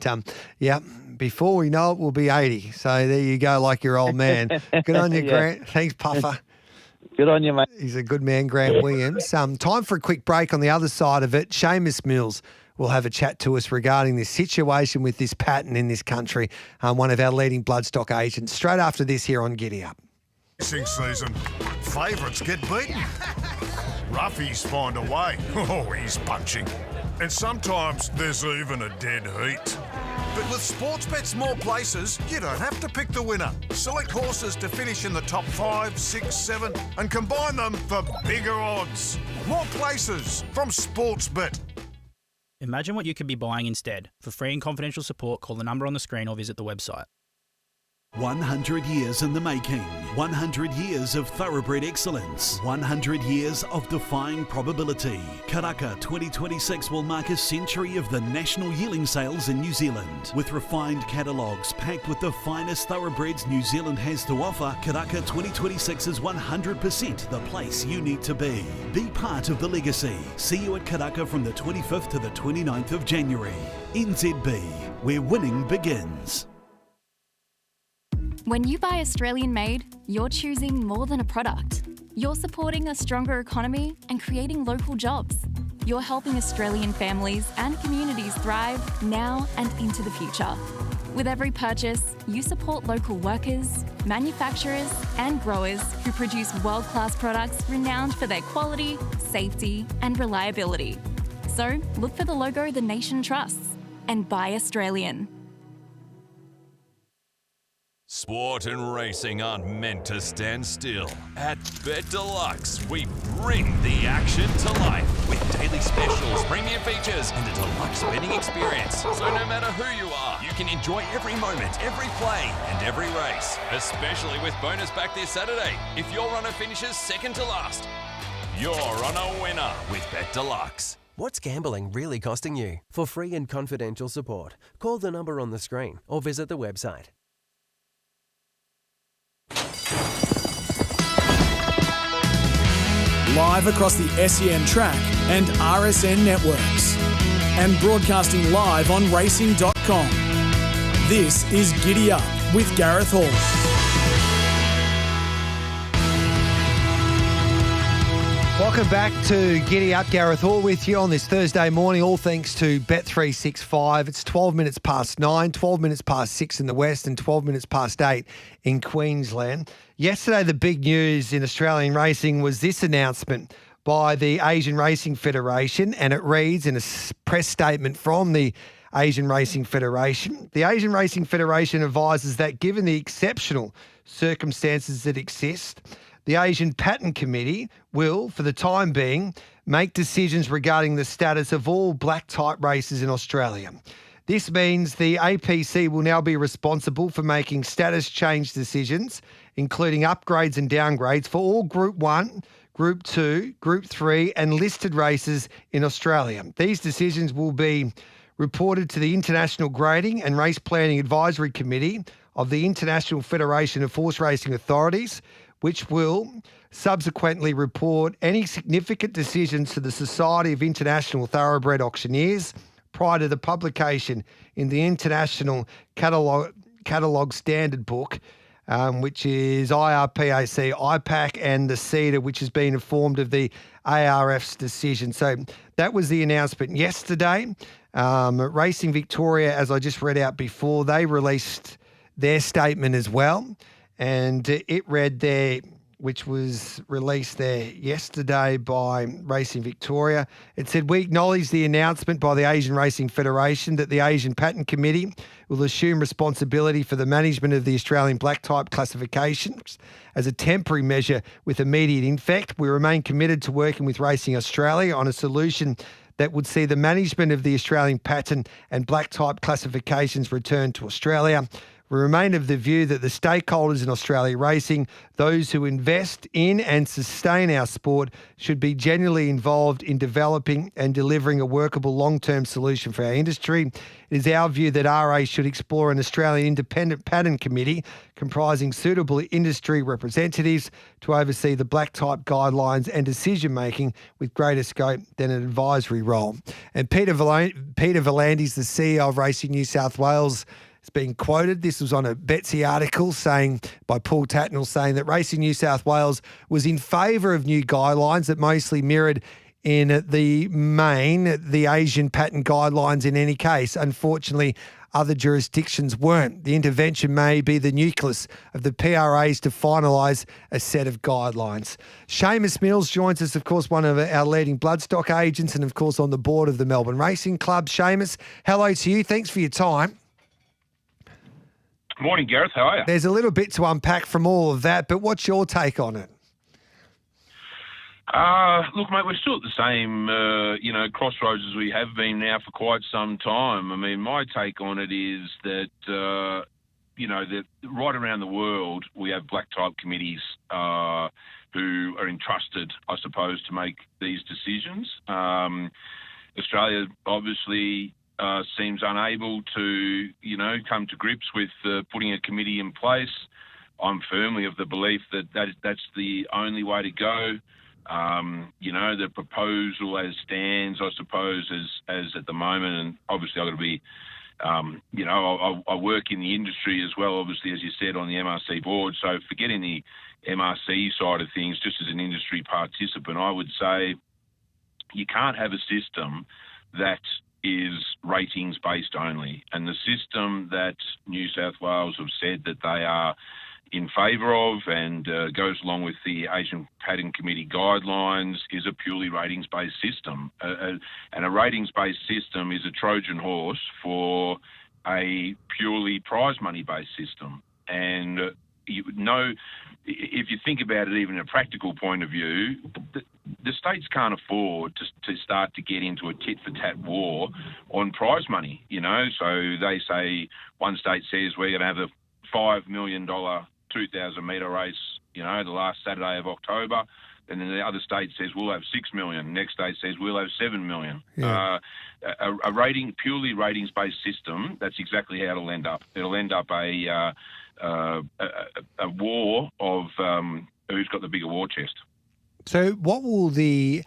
before we know it, we'll be 80. So there you go, like your old man. Good on you, Yeah. Grant. Thanks, Puffer. Good on you, mate. He's a good man, Grant Williams. Time for a quick break. On the other side of it, Seamus Mills will have a chat to us regarding this situation with this pattern in this country, one of our leading bloodstock agents. Straight after this here on Giddy Up. Racing season, favourites get beaten. Roughies find a way. Oh, he's punching. And sometimes there's even a dead heat. But with Sportsbet's more places, you don't have to pick the winner. Select horses to finish in the top 5, 6, 7 and combine them for bigger odds. More places from Sportsbet. Imagine what you could be buying instead. For free and confidential support, call the number on the screen or visit the website. 100 years in the making, 100 years of thoroughbred excellence, 100 years of defying probability. Karaka 2026 will mark a century of the national yearling sales in New Zealand. With refined catalogues packed with the finest thoroughbreds New Zealand has to offer, Karaka 2026 is 100% the place you need to be. Be part of the legacy. See you at Karaka from the 25th to the 29th of January. NZB, where winning begins. When you buy Australian made, you're choosing more than a product. You're supporting a stronger economy and creating local jobs. You're helping Australian families and communities thrive now and into the future. With every purchase, you support local workers, manufacturers, and growers who produce world-class products renowned for their quality, safety, and reliability. So look for the logo the nation trusts and buy Australian. Sport and racing aren't meant to stand still. At Bet Deluxe, we bring the action to life with daily specials, premium features, and a deluxe betting experience. So no matter who you are, you can enjoy every moment, every play, and every race. Especially with bonus back this Saturday. If your runner finishes second to last, you're on a winner with Bet Deluxe. What's gambling really costing you? For free and confidential support, call the number on the screen or visit the website. Live across the SEN track and RSN networks. And broadcasting live on racing.com. This is Giddy Up with Gareth Hall. Welcome back to Giddy Up. Gareth Hall with you on this Thursday morning, all thanks to Bet365. It's 12 minutes past 9, 12 minutes past 6 in the West and 12 minutes past 8 in Queensland. Yesterday, the big news in Australian racing was this announcement by the Asian Racing Federation, and it reads in a press statement from the Asian Racing Federation. The Asian Racing Federation advises that given the exceptional circumstances that exist, the Asian Patent Committee will, for the time being, make decisions regarding the status of all black-type races in Australia. This means the APC will now be responsible for making status change decisions, including upgrades and downgrades for all Group 1, Group 2, Group 3 and listed races in Australia. These decisions will be reported to the International Grading and Race Planning Advisory Committee of the International Federation of Horse Racing Authorities, which will subsequently report any significant decisions to the Society of International Thoroughbred Auctioneers prior to the publication in the International Catalogue Standard Book, which is IRPAC, IPAC and the CEDA, which has been informed of the ARF's decision. So that was the announcement yesterday. Racing Victoria, as I just read out before, they released their statement as well. And it read there, which was released there yesterday by Racing Victoria. It said, we acknowledge the announcement by the Asian Racing Federation that the Asian Patent Committee will assume responsibility for the management of the Australian black type classifications as a temporary measure with immediate effect. We remain committed to working with Racing Australia on a solution that would see the management of the Australian patent and black type classifications returned to Australia. We remain of the view that the stakeholders in Australia racing, those who invest in and sustain our sport, should be genuinely involved in developing and delivering a workable long-term solution for our industry. It is our view that RA should explore an Australian independent patent committee comprising suitable industry representatives to oversee the black type guidelines and decision-making with greater scope than an advisory role. And Peter Volandis, the CEO of Racing New South Wales, has been quoted. This was on a Betsy article by Paul Tatnell saying that Racing New South Wales was in favour of new guidelines that mostly mirrored in the main the Asian patent guidelines in any case. Unfortunately, other jurisdictions weren't. The intervention may be the nucleus of the PRAs to finalise a set of guidelines. Seamus Mills joins us, of course, one of our leading bloodstock agents and, of course, on the board of the Melbourne Racing Club. Seamus, hello to you. Thanks for your time. Morning, Gareth. How are you? There's a little bit to unpack from all of that, but what's your take on it? Look, mate, we're still at the same, crossroads as we have been now for quite some time. I mean, my take on it is that, that right around the world we have black type committees who are entrusted, I suppose, to make these decisions. Australia obviously seems unable to, come to grips with putting a committee in place. I'm firmly of the belief that that's the only way to go. The proposal as stands, I suppose, as at the moment, and obviously I've got to be, I work in the industry as well, obviously, as you said, on the MRC board. So forgetting the MRC side of things, just as an industry participant, I would say you can't have a system that is ratings based only. And the system that New South Wales have said that they are in favour of and goes along with the Asian Patent Committee guidelines is a purely ratings-based system. And a ratings-based system is a Trojan horse for a purely prize money-based system. And if you think about it even in a practical point of view, the states can't afford to start to get into a tit-for-tat war on prize money, So they say, one state says we're going to have a $5 million 2,000-metre race, the last Saturday of October. And then the other state says we'll have $6 million. Next state says we'll have $7 million. Yeah. A purely ratings-based system, that's exactly how it'll end up. It'll end up a war of who's got the bigger war chest. So what will the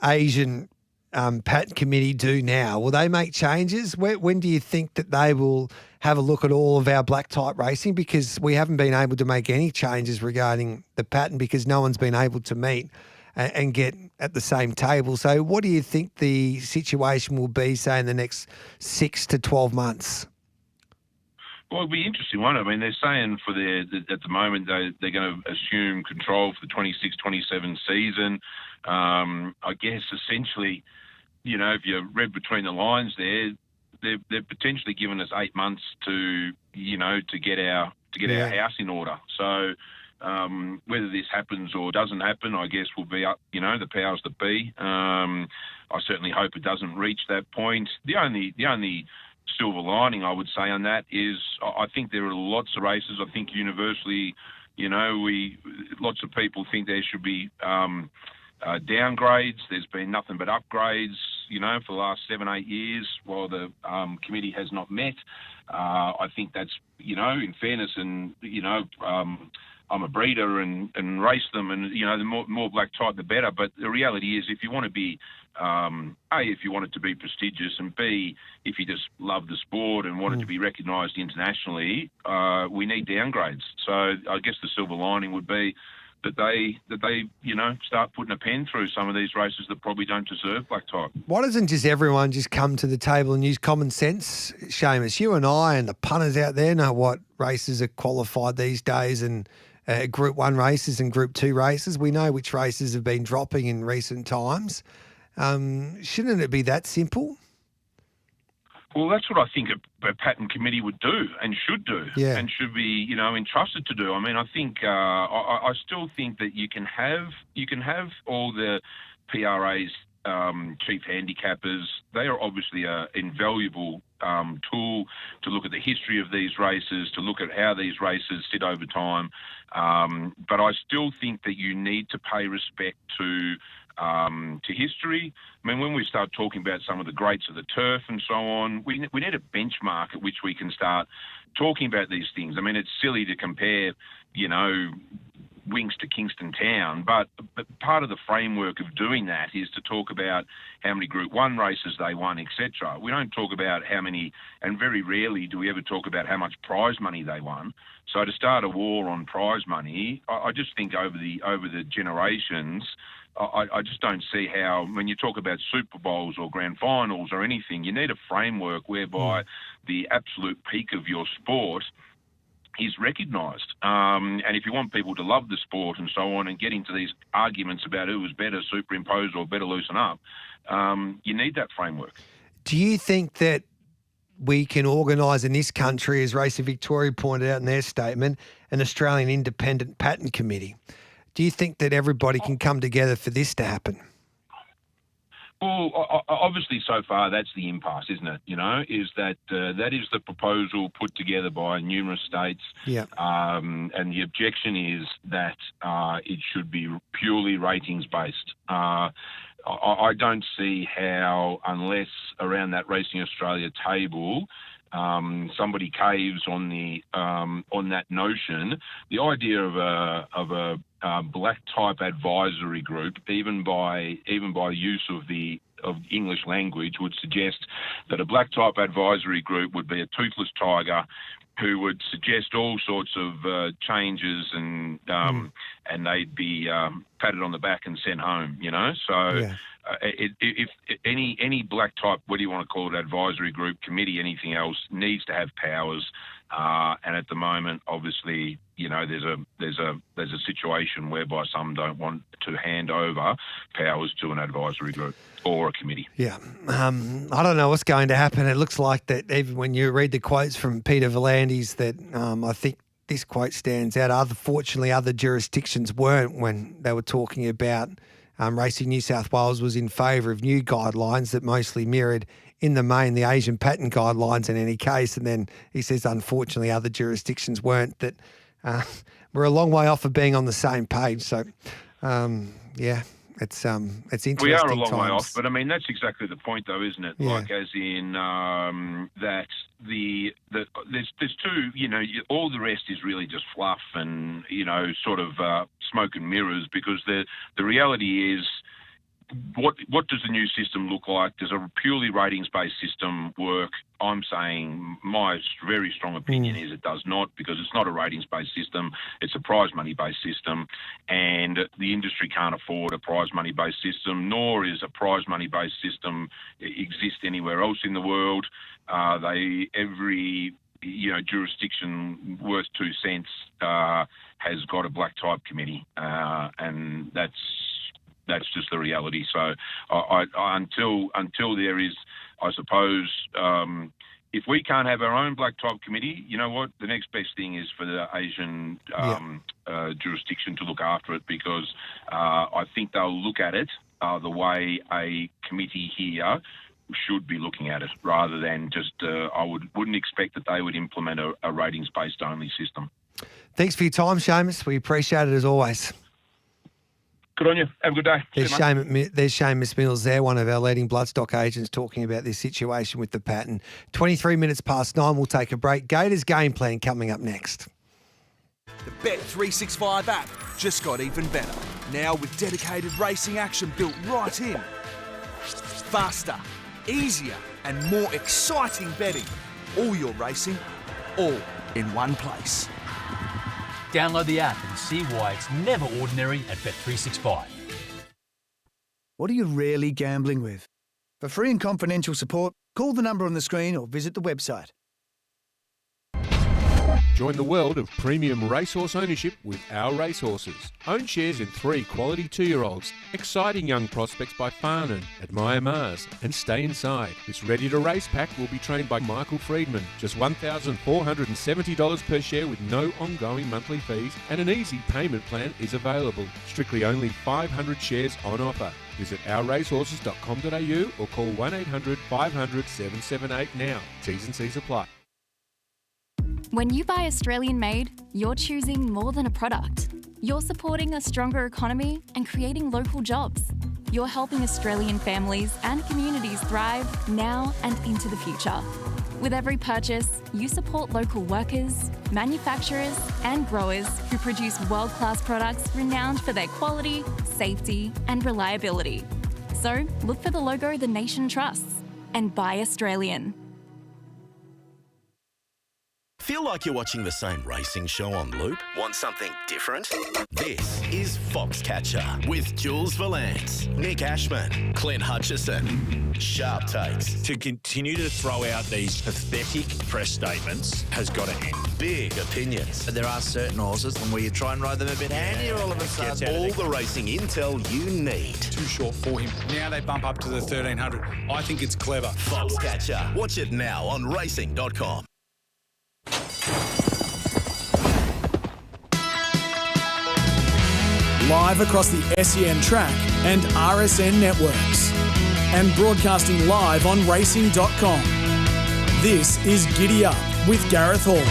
Asian Patent Committee do now? Will they make changes? When do you think that they will have a look at all of our black type racing? Because we haven't been able to make any changes regarding the patent because no one's been able to meet and get at the same table. So what do you think the situation will be, say, in the next 6 to 12 months? Well, it'll be interesting, won't it? I mean, they're saying at the moment they're going to assume control for the 26-27 season. I guess essentially, if you read between the lines there, they're potentially giving us 8 months to get our house in order. So whether this happens or doesn't happen, I guess will be up, the powers that be. I certainly hope it doesn't reach that point. The only silver lining, I would say, on that is I think there are lots of races. I think universally, lots of people think there should be downgrades. There's been nothing but upgrades, for the last 7-8 years while the committee has not met. I think that's, in fairness, and, I'm a breeder and race them, and, the more black type, the better. But the reality is, if you want to be, if you want it to be prestigious, and B, if you just love the sport and want it to be recognised internationally, we need downgrades. So I guess the silver lining would be that they start putting a pen through some of these races that probably don't deserve black type. Why doesn't just everyone just come to the table and use common sense, Seamus? You and I and the punters out there know what races are qualified these days and Group 1 races and Group 2 races. We know which races have been dropping in recent times. Shouldn't it be that simple? Well, that's what I think a patent committee would do and should do, and should be, entrusted to do. I mean, I think I still think that you can have all the PRA's chief handicappers. They are obviously an invaluable tool to look at the history of these races, to look at how these races sit over time. But I still think that you need to pay respect to history. I mean, when we start talking about some of the greats of the turf and so on, we need a benchmark at which we can start talking about these things. I mean, it's silly to compare, Winks to Kingston Town, but part of the framework of doing that is to talk about how many Group 1 races they won, etc. We don't talk about how many, and very rarely do we ever talk about how much prize money they won. So to start a war on prize money, I just think over the generations, I just don't see how, when you talk about Super Bowls or grand finals or anything, you need a framework whereby the absolute peak of your sport is recognised. And if you want people to love the sport and so on and get into these arguments about who was better superimposed or better loosen up, you need that framework. Do you think that we can organise in this country, as Racing Victoria pointed out in their statement, an Australian Independent Patent Committee? Do you think that everybody can come together for this to happen? Well, obviously, so far that's the impasse, isn't it? Is that that is the proposal put together by numerous states. Yeah. And the objection is that it should be purely ratings based. I don't see how, unless around that Racing Australia table, somebody caves on that notion. The idea of a black type advisory group, even by use of English language, would suggest that a black type advisory group would be a toothless tiger who would suggest all sorts of changes, and they'd be patted on the back and sent home. So. Yeah. If any black type, what do you want to call it, advisory group, committee, anything else, needs to have powers, and at the moment, obviously, there's a situation whereby some don't want to hand over powers to an advisory group or a committee. Yeah, I don't know what's going to happen. It looks like that even when you read the quotes from Peter V'landys, that I think this quote stands out. Fortunately, other jurisdictions weren't when they were talking about. Racing New South Wales was in favour of new guidelines that mostly mirrored, in the main, the Asian patent guidelines in any case. And then he says, unfortunately, other jurisdictions weren't. That we're a long way off of being on the same page. So, it's interesting. We are a long way times. off, but I mean that's exactly the point, though, isn't it? Yeah. Like, as in that there's two. All the rest is really just fluff and sort of smoke and mirrors, because the reality is. What does the new system look like? Does a purely ratings-based system work? I'm saying my very strong opinion is it does not, because it's not a ratings-based system. It's a prize money-based system, and the industry can't afford a prize money-based system, nor is a prize money-based system exist anywhere else in the world. Every jurisdiction worth 2 cents has got a black type committee, and that's just the reality. So until there is, I suppose, if we can't have our own black type committee, you know what? The next best thing is for the Asian jurisdiction to look after it, because I think they'll look at it the way a committee here should be looking at it, rather than just I wouldn't expect that they would implement a ratings-based only system. Thanks for your time, Seamus. We appreciate it as always. Good on you. Have a good day. There's Seamus Mills there, one of our leading bloodstock agents, talking about this situation with the patent. 23 minutes past 9, we'll take a break. Gators game plan coming up next. The Bet365 app just got even better. Now with dedicated racing action built right in. Faster, easier and more exciting betting. All your racing, all in one place. Download the app and see why it's never ordinary at Bet365. What are you really gambling with? For free and confidential support, call the number on the screen or visit the website. Join the world of premium racehorse ownership with our racehorses. Own shares in 3 quality 2-year-olds, exciting young prospects by Farnan, Admire Mars, and Stay Inside. This ready-to-race pack will be trained by Michael Friedman. Just $1,470 per share with no ongoing monthly fees, and an easy payment plan is available. Strictly only 500 shares on offer. Visit ourracehorses.com.au or call 1800 500 778 now. T's and C's apply. When you buy Australian made, you're choosing more than a product. You're supporting a stronger economy and creating local jobs. You're helping Australian families and communities thrive now and into the future. With every purchase, you support local workers, manufacturers, and growers who produce world-class products renowned for their quality, safety, and reliability. So look for the logo the nation trusts and buy Australian. Feel like you're watching the same racing show on loop? Want something different? This is Foxcatcher with Jules Valance, Nick Ashman, Clint Hutchison. Sharp takes. To continue to throw out these pathetic press statements has got to end. Big opinions. There are certain horses where you try and ride them a bit handier all of a sudden. All the racing intel you need. Too short for him. Now they bump up to the 1300. I think it's clever. Foxcatcher. Watch it now on racing.com. Live across the SEN track and RSN networks. And broadcasting live on racing.com. This is Giddy Up with Gareth Hall.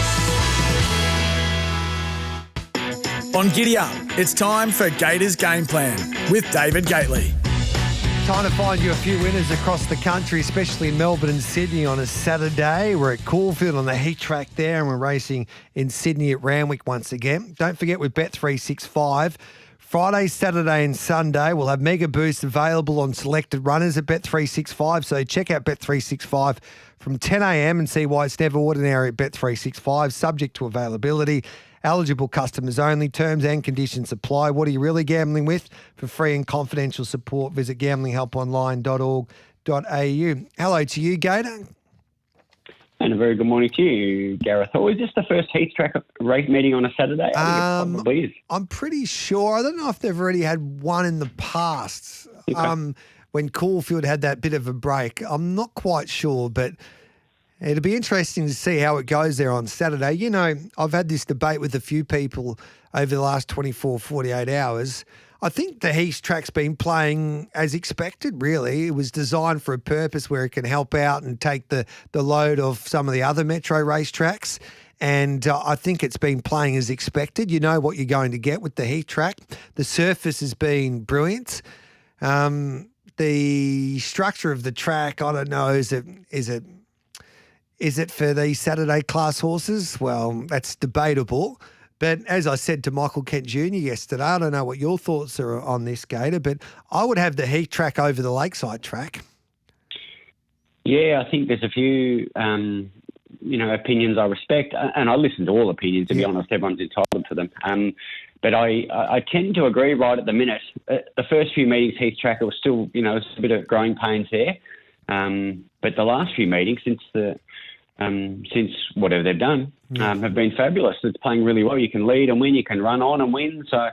On Giddy Up, it's time for Gators Game Plan with David Gately. Trying to find you a few winners across the country, especially in Melbourne and Sydney on a Saturday. We're at Caulfield on the heat track there, and we're racing in Sydney at Randwick once again. Don't forget with Bet365, Friday, Saturday and Sunday, we'll have mega boosts available on selected runners at Bet365. So check out Bet365 from 10 a.m. and see why it's never ordinary at Bet365, subject to availability. Eligible customers only. Terms and conditions apply. What are you really gambling with? For free and confidential support, visit gamblinghelponline.org.au. Hello to you, Gator. And a very good morning to you, Gareth. Is this the first heat track race meeting on a Saturday? I think it probably is. I'm pretty sure. I don't know if they've already had one in the past. Okay. When Caulfield had that bit of a break. I'm not quite sure, but it'll be interesting to see how it goes there on Saturday. You know, I've had this debate with a few people over the last 24, 48 hours. I think the heat track's been playing as expected, really. It was designed for a purpose where it can help out and take the load of some of the other metro racetracks. And I think it's been playing as expected. You know what you're going to get with the heat track. The surface has been brilliant. The structure of the track, I don't know, is it for the Saturday class horses? Well, that's debatable. But as I said to Michael Kent Jr. yesterday, I don't know what your thoughts are on this, Gator, but I would have the heat track over the Lakeside track. Yeah, I think there's a few, opinions I respect, and I listen to all opinions, to be honest. Everyone's entitled to them. But I tend to agree right at the minute. The first few meetings, heat track, it was still, a bit of growing pains there. But the last few meetings, since whatever they've done, have been fabulous. It's playing really well. You can lead and win. You can run on and win. So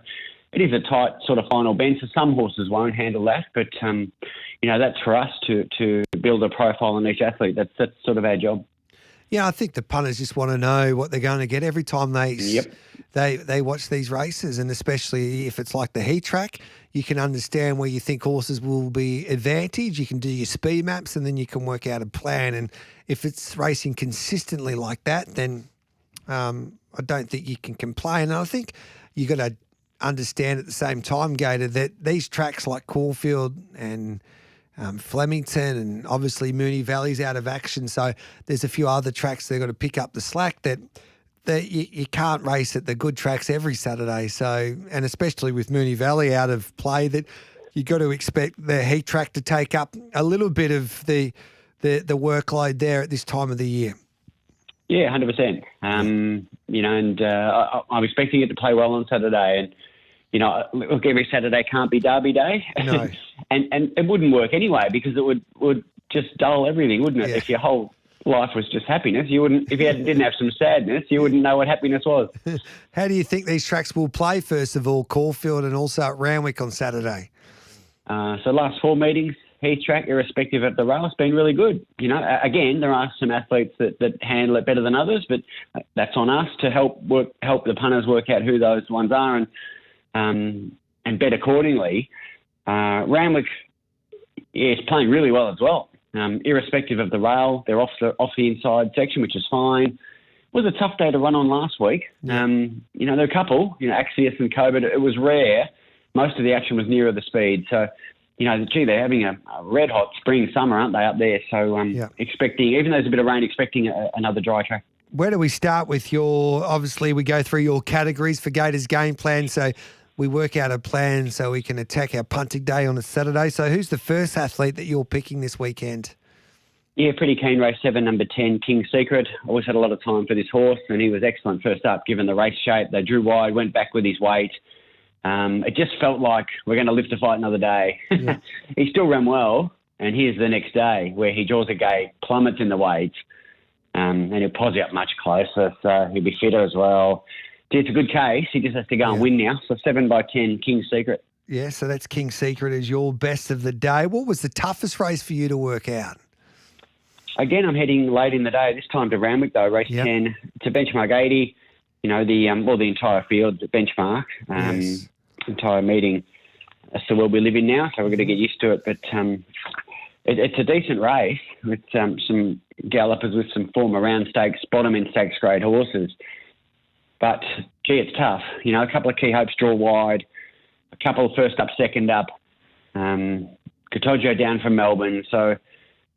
it is a tight sort of final bench. So some horses won't handle that. But, that's for us to build a profile on each athlete. That's sort of our job. Yeah, I think the punters just want to know what they're going to get every time they watch these races, and especially if it's like the heat track, you can understand where you think horses will be advantaged. You can do your speed maps, and then you can work out a plan. And if it's racing consistently like that, then I don't think you can complain. And I think you got to understand at the same time, Gator, that these tracks like Caulfield and Flemington and obviously Moonee Valley's out of action. So there's a few other tracks they've got to pick up the slack that you can't race at the good tracks every Saturday. So, and especially with Moonee Valley out of play, that you got to expect the heat track to take up a little bit of the workload there at this time of the year. Yeah, 100%. I'm expecting it to play well on Saturday, and look, every Saturday can't be Derby Day. No. and it wouldn't work anyway, because it would just dull everything, wouldn't it? Yeah. If your whole life was just happiness. You wouldn't, if you didn't have some sadness, you wouldn't know what happiness was. How do you think these tracks will play, first of all, Caulfield and also at Randwick on Saturday? So last 4 meetings, Heath track, irrespective of the rail, has been really good. You know, again, there are some athletes that handle it better than others, but that's on us to help the punters work out who those ones are and bet accordingly. Randwick is playing really well as well. Irrespective of the rail, they're off the inside section, which is fine. It was a tough day to run on last week. There were a couple, Axios and Cobra. It was rare. Most of the action was nearer the speed. So, they're having a red-hot spring, summer, aren't they, up there? So expecting, even though there's a bit of rain, expecting another dry track. Where do we start with obviously we go through your categories for Gators game plan. So we work out a plan so we can attack our punting day on a Saturday. So who's the first athlete that you're picking this weekend? Yeah, pretty keen. Race 7, number 10, King Secret. Always had a lot of time for this horse, and he was excellent first up, given the race shape. They drew wide, went back with his weight. It just felt like we're going to live to fight another day. Yeah. He still ran well, and here's the next day where he draws a gate, plummets in the weight, and he'll posse up much closer, so he'll be fitter as well. It's a good case. He just has to go and win now. So 7 by 10, King Secret. Yeah, so that's King Secret as your best of the day. What was the toughest race for you to work out? Again, I'm heading late in the day, this time to Randwick, though, race 10. It's a benchmark 80. The entire field, the benchmark, entire meeting. That's the world we live in now, so we're going to get used to it. But it's a decent race with some gallopers with some form around stakes, bottom in stakes grade horses. But, gee, it's tough. A couple of key hopes draw wide, a couple first up, second up. Katojo down from Melbourne. So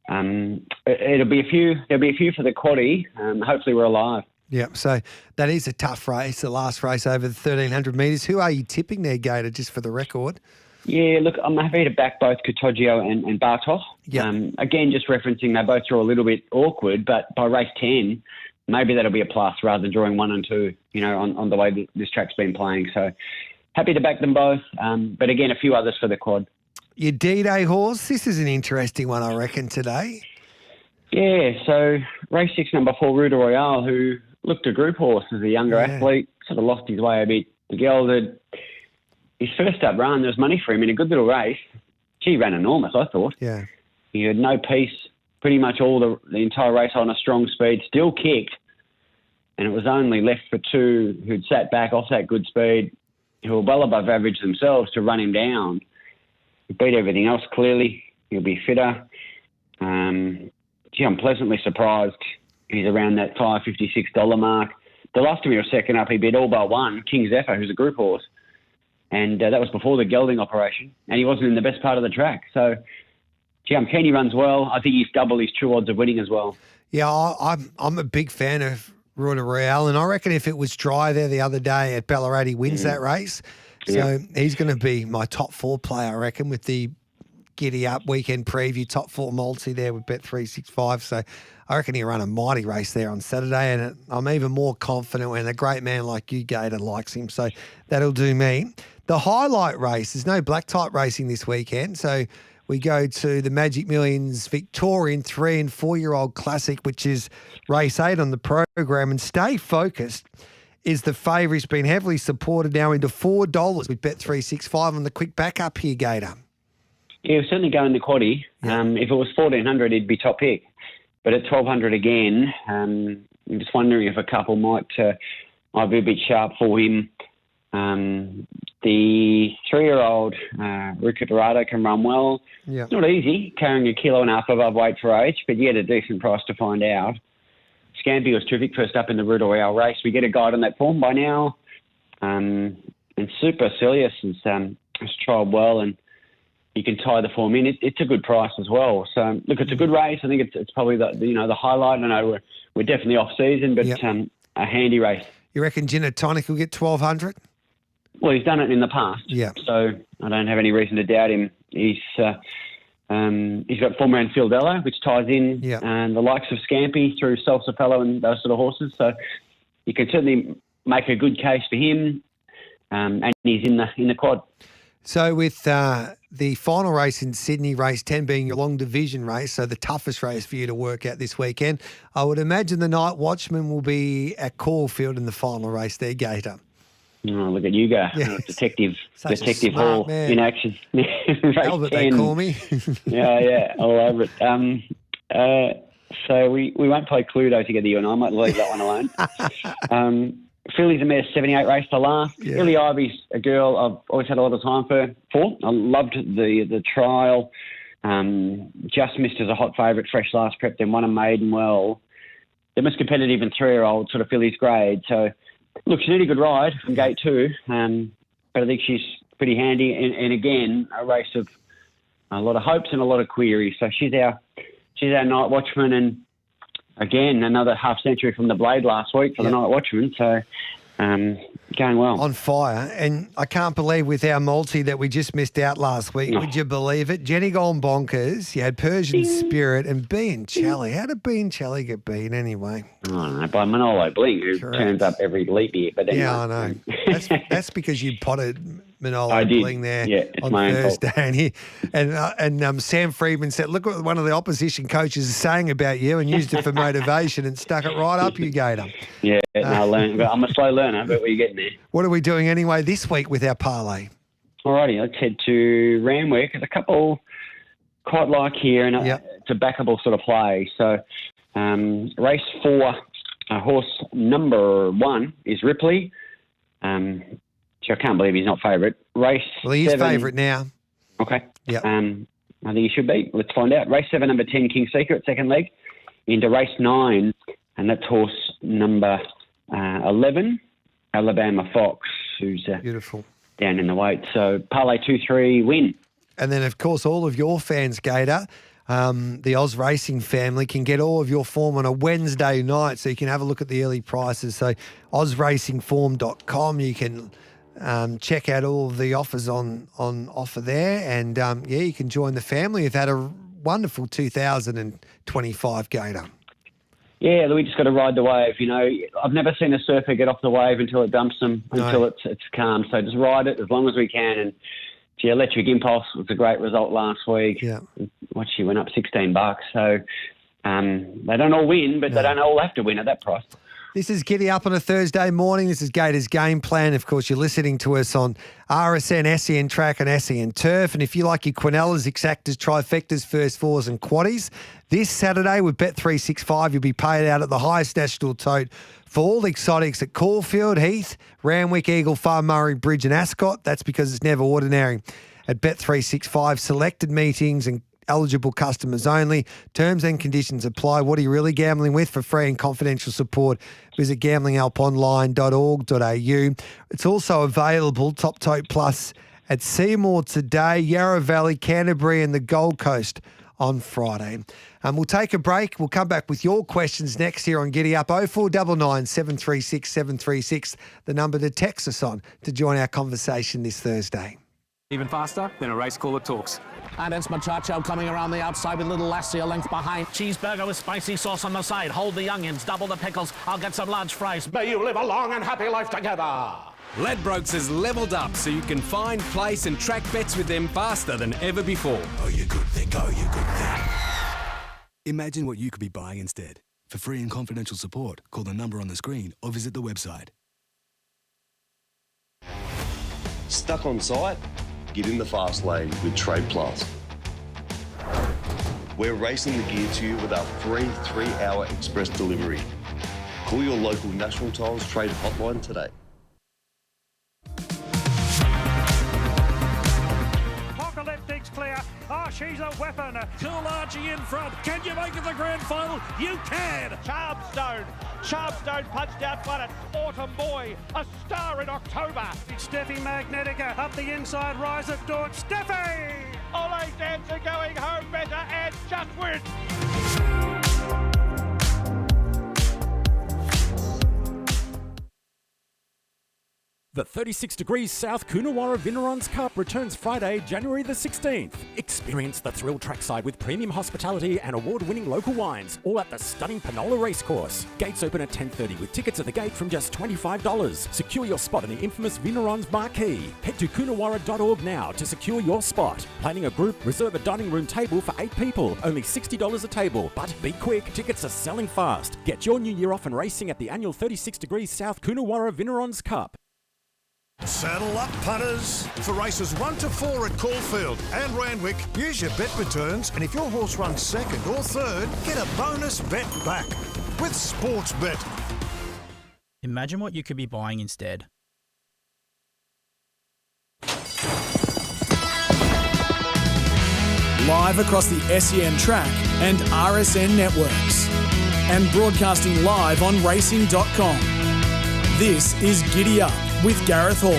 there'll be a few for the quaddie. Hopefully we're alive. Yeah, so that is a tough race, the last race over the 1,300 metres. Who are you tipping there, Gator, just for the record? Yeah, look, I'm happy to back both Katojo and Bartos. Again, just referencing, they both draw a little bit awkward, but by race 10, maybe that'll be a plus rather than drawing 1 and 2, on the way this track's been playing. So happy to back them both, but again, a few others for the quad. Your D-Day horse, this is an interesting one, I reckon, today. Yeah, so race 6, number 4, Ruta Royale, who looked a group horse as a younger athlete, sort of lost his way a bit. The gelded. His first up run, there was money for him in a good little race. He ran enormous, I thought. Yeah. He had no peace, pretty much all the entire race on a strong speed, still kicked, and it was only left for 2 who'd sat back off that good speed, who were well above average themselves, to run him down. He beat everything else clearly. He'll be fitter. I'm pleasantly surprised he's around that $556 mark. The last time he was second up, he beat all but one, King Zephyr, who's a group horse. And that was before the gelding operation. And he wasn't in the best part of the track. So, I'm keen he runs well. I think he's double his true odds of winning as well. Yeah, I'm a big fan of Ruta Royale. And I reckon if it was dry there the other day at Ballarat, he wins that race. So he's going to be my top 4 play, I reckon, with the Giddy Up weekend preview, top 4 multi there with Bet365. So I reckon he'll run a mighty race there on Saturday, and I'm even more confident when a great man like you, Gator, likes him. So that'll do me. The highlight race, there's no black type racing this weekend, so we go to the Magic Millions Victorian 3 and 4-year-old Classic, which is race 8 on the program, and Stay Focused is the favourite. He's been heavily supported now into $4 with Bet365 on the quick backup here, Gator. Yeah, we'll certainly go in the quaddie. If it was 1,400, he'd be top pick. But at 1,200 again, I'm just wondering if a couple might be a bit sharp for him. The 3-year-old Ruka Dorado can run well. Yeah. It's not easy, carrying 1.5 kilos above weight for age, but yet a decent price to find out. Scampy was terrific first up in the Ruta Royale race. We get a guide on that form by now. And Super Celius has trialled well, and you can tie the form in. It's a good price as well. So, look, it's a good race. I think it's probably the highlight. I know we're definitely off season, but a handy race. You reckon Gin Tonic will get 1,200? Well, he's done it in the past. Yeah. So I don't have any reason to doubt him. He's got form around Fieldello, which ties in the likes of Scampy through Salsa Fellow and those sort of horses. So you can certainly make a good case for him, and he's in the quad. So with the final race in Sydney, race 10 being your long division race, so the toughest race for you to work out this weekend, I would imagine the Night Watchman will be at Caulfield in the final race there, Gator. Oh, look at you go. Yes. Detective Smart Hall man. in action. Race Albert, 10. they call me. yeah, all over it. So we won't play Cluedo together, you and I. Might leave that one alone. Filly's a mare 78 race to last. Yeah. Lily Ivy's a girl I've always had a lot of time for. I loved the trial. Just missed as a hot favourite, fresh last prep, then won a maiden well. The most competitive and 3-year-old sort of Filly's grade. So, look, she's a really good ride from gate 2. But I think she's pretty handy. And again, a race of a lot of hopes and a lot of queries. So she's our Night Watchman, and again, another half century from the Blade last week for the Night Watchman. So, going well. On fire. And I can't believe with our multi that we just missed out last week. No. Would you believe it? Jenny gone bonkers. You had Persian Spirit and B and Chelly. How did B and Chelly get beat anyway? I don't know, by Manolo Bling, who turns up every leap year. But anyway. Yeah, I know. That's because you potted Manolo I did. Bling there It's on my own fault. Thursday. And Sam Friedman said, look what one of the opposition coaches is saying about you, and used it for motivation and stuck it right up you, Gator. Yeah, I learned. I'm a slow learner, but we're getting there. What are we doing anyway this week with our parlay? Alrighty, let's head to Ramwick. There's a couple quite like here, and it's a backable sort of play. So, race 4, horse number 1 is Ripley. Which I can't believe he's not favourite. Race 7. Well, he is favourite now. Okay. Yep. I think he should be. Let's find out. Race 7, number 10, King Secret, second leg. Into race 9, and that's horse number 11, Alabama Fox, who's beautiful down in the weight. So parlay 2-3 win. And then, of course, all of your fans, Gator, the Oz Racing family, can get all of your form on a Wednesday night, so you can have a look at the early prices. So ozracingform.com, you can check out all of the offers on offer there. And, you can join the family. You've had a wonderful 2025 Gator. Yeah, we just got to ride the wave. You know, I've never seen a surfer get off the wave until it dumps them, until it's calm. So just ride it as long as we can. And Electric Impulse was a great result last week. Yeah, she went up $16. So they don't all win, but they don't all have to win at that price. This is Giddy Up on a Thursday morning. This is Gator's Game Plan. Of course, you're listening to us on RSN, SEN Track and SEN Turf. And if you like your Quinellas, Exactas, Trifectas, First Fours and Quaddies, this Saturday with Bet365, you'll be paid out at the highest national tote for all the exotics at Caulfield, Heath, Ramwick, Eagle Farm, Murray Bridge and Ascot. That's because it's never ordinary. At Bet365, selected meetings and eligible customers only. Terms and conditions apply. What are you really gambling with? For free and confidential support, visit gamblinghelponline.org.au. It's also available, Top Tote Plus, at Seymour today, Yarra Valley, Canterbury and the Gold Coast on Friday. We'll take a break. We'll come back with your questions next here on Giddy Up. 0499 736 736, the number to text us on to join our conversation this Thursday. Even faster than a race call that talks. And it's Machacho coming around the outside with Little Lassie a length behind. Cheeseburger with spicy sauce on the side. Hold the onions, double the pickles. I'll get some large fries. May you live a long and happy life together. Ladbrokes has levelled up so you can find, place and track bets with them faster than ever before. Oh, you good thing. Oh, you good thing. Imagine what you could be buying instead. For free and confidential support, call the number on the screen or visit the website. Stuck on site? Get in the fast lane with Trade Plus. We're racing the gear to you with our free 3-hour express delivery. Call your local National Tiles Trade hotline today. Apocalyptic's clear. Oh, she's a weapon. Coolagee in front. Can you make it the grand final? You can. Sharpstone punched out one at Autumn Boy. A star in October. It's Steffi Magnetica up the inside. Rise at Dawn. Steffi! Ole Dancer going home better and just wins. The 36 Degrees South Coonawarra Vinarons Cup returns Friday, January the 16th. Experience the thrill trackside with premium hospitality and award-winning local wines, all at the stunning Penola Racecourse. Gates open at 10:30 with tickets at the gate from just $25. Secure your spot in the infamous Vinarons marquee. Head to coonawarra.org now to secure your spot. Planning a group, reserve a dining room table for 8 people. Only $60 a table. But be quick, tickets are selling fast. Get your new year off and racing at the annual 36 Degrees South Coonawarra Vinarons Cup. Saddle up, punters. For races 1 to 4 at Caulfield and Randwick, use your bet returns, and if your horse runs second or third, get a bonus bet back with Sportsbet. Imagine what you could be buying instead. Live across the SEN track and RSN networks. And broadcasting live on racing.com. This is Giddy Up with Gareth Hall.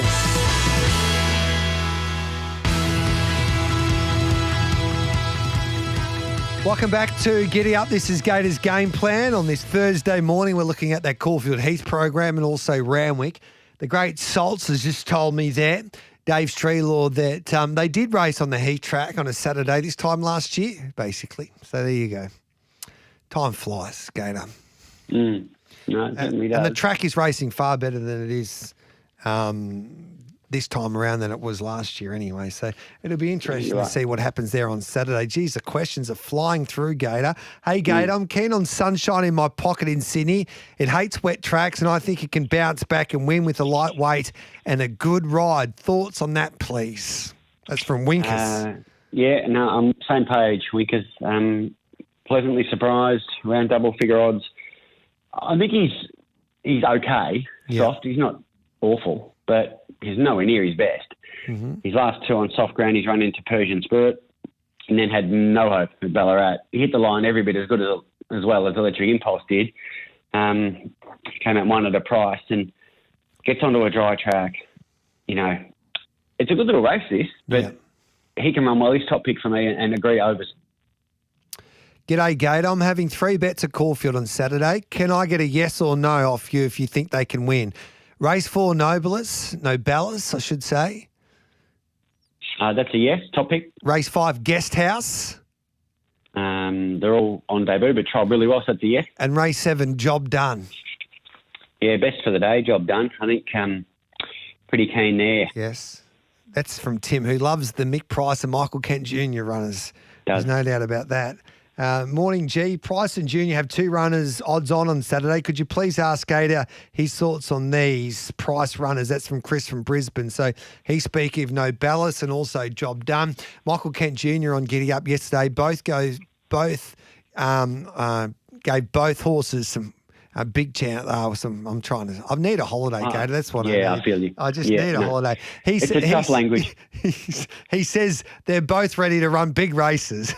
Welcome back to Giddy Up. This is Gators Game Plan. On this Thursday morning, we're looking at that Caulfield Heath program and also Randwick. The great Salts has just told me there, Dave Streelaw, that they did race on the Heath track on a Saturday this time last year, basically. So there you go. Time flies, Gator. No, it certainly does. And the track is racing far better than it is this time around than it was last year anyway. So it'll be interesting to see what happens there on Saturday. Geez, the questions are flying through, Gator. Hey, Gator, I'm keen on sunshine in my pocket in Sydney. It hates wet tracks, and I think it can bounce back and win with a lightweight and a good ride. Thoughts on that, please? That's from Winkers. Yeah, no, I'm same page. Winkers, pleasantly surprised, around double-figure odds. I think he's okay, soft. He's not awful, but he's nowhere near his best. Mm-hmm. His last 2 on soft ground, he's run into Persian Spirit and then had no hope at Ballarat. He hit the line every bit as good as well as Electric Impulse did. Came out one at a price and gets onto a dry track. You know, it's a good little race, this, but he can run well. He's top pick for me and agree overs. G'day, Gator. I'm having 3 bets at Caulfield on Saturday. Can I get a yes or no off you if you think they can win? Race 4, Nobilis, I should say. That's a yes, top pick. Race 5, Guest House. They're all on debut, but trialled really well, so that's a yes. And race 7, Job Done. Yeah, best for the day, Job Done. I think pretty keen there. Yes. That's from Tim, who loves the Mick Price and Michael Kent Jr. runners. There's no doubt about that. Morning, G. Price and Junior have 2 runners odds on Saturday. Could you please ask Gator his thoughts on these Price runners? That's from Chris from Brisbane. So he's speaking of Nobilis and also Job Done. Michael Kent Jr. on Giddy Up yesterday. Gave both horses some a big chance. I need a holiday, Gator. That's what I need. Yeah, I feel you. I just need a holiday. It's a tough language. He says they're both ready to run big races.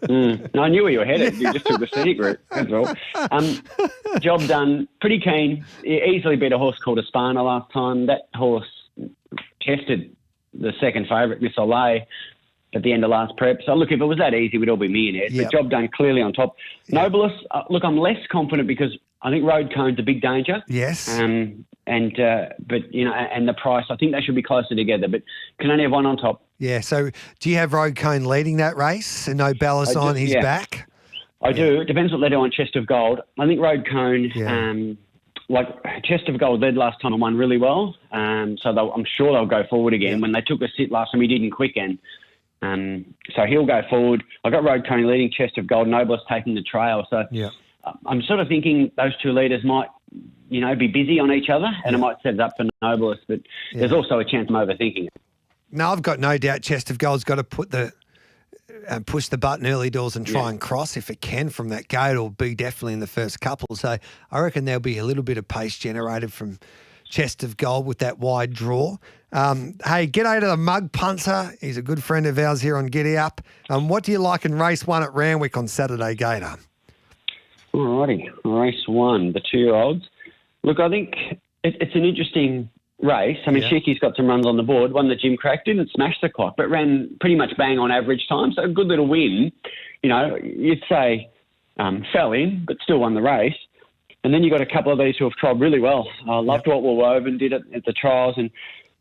No, I knew where you were headed. You just took the scenic route. That's all. Job Done. Pretty keen. He easily beat a horse called Espana last time. That horse tested the second favourite, Miss Olay, at the end of last prep. So, look, if it was that easy, we'd all be millionaires. Yep. But Job Done clearly on top. Nobilis, look, I'm less confident because I think Road Cone's a big danger. Yes. But, you know, and the price, I think they should be closer together, but can only have one on top. Yeah, so do you have Road Cone leading that race and Nobilis on his back? I do. It depends what they do on Chest of Gold. I think Road Cone, like Chest of Gold led last time and won really well. So I'm sure they'll go forward again. When they took a sit last time, he didn't quicken. So he'll go forward. I've got Road Cone leading, Chest of Gold, Nobilis taking the trail. So I'm sort of thinking those 2 leaders might, you know, be busy on each other and it might set it up for Nobilis, but there's also a chance I'm overthinking it. No, I've got no doubt Chest of Gold's got to push the button early doors and try and cross if it can from that gate. It'll be definitely in the first couple. So I reckon there'll be a little bit of pace generated from Chest of Gold with that wide draw. Hey, g'day to the Mug Punter. He's a good friend of ours here on Giddy Up. What do you like in race 1 at Randwick on Saturday, Gator? Alrighty, race 1, the 2-year-olds. Look, I think it's an interesting race. I mean, Shiki's got some runs on the board. Won the Jim Crack, didn't smash the clock, but ran pretty much bang on average time. So a good little win. You know, you'd say fell in, but still won the race. And then you've got a couple of these who have trialled really well. I loved what Will Woven did at the trials, and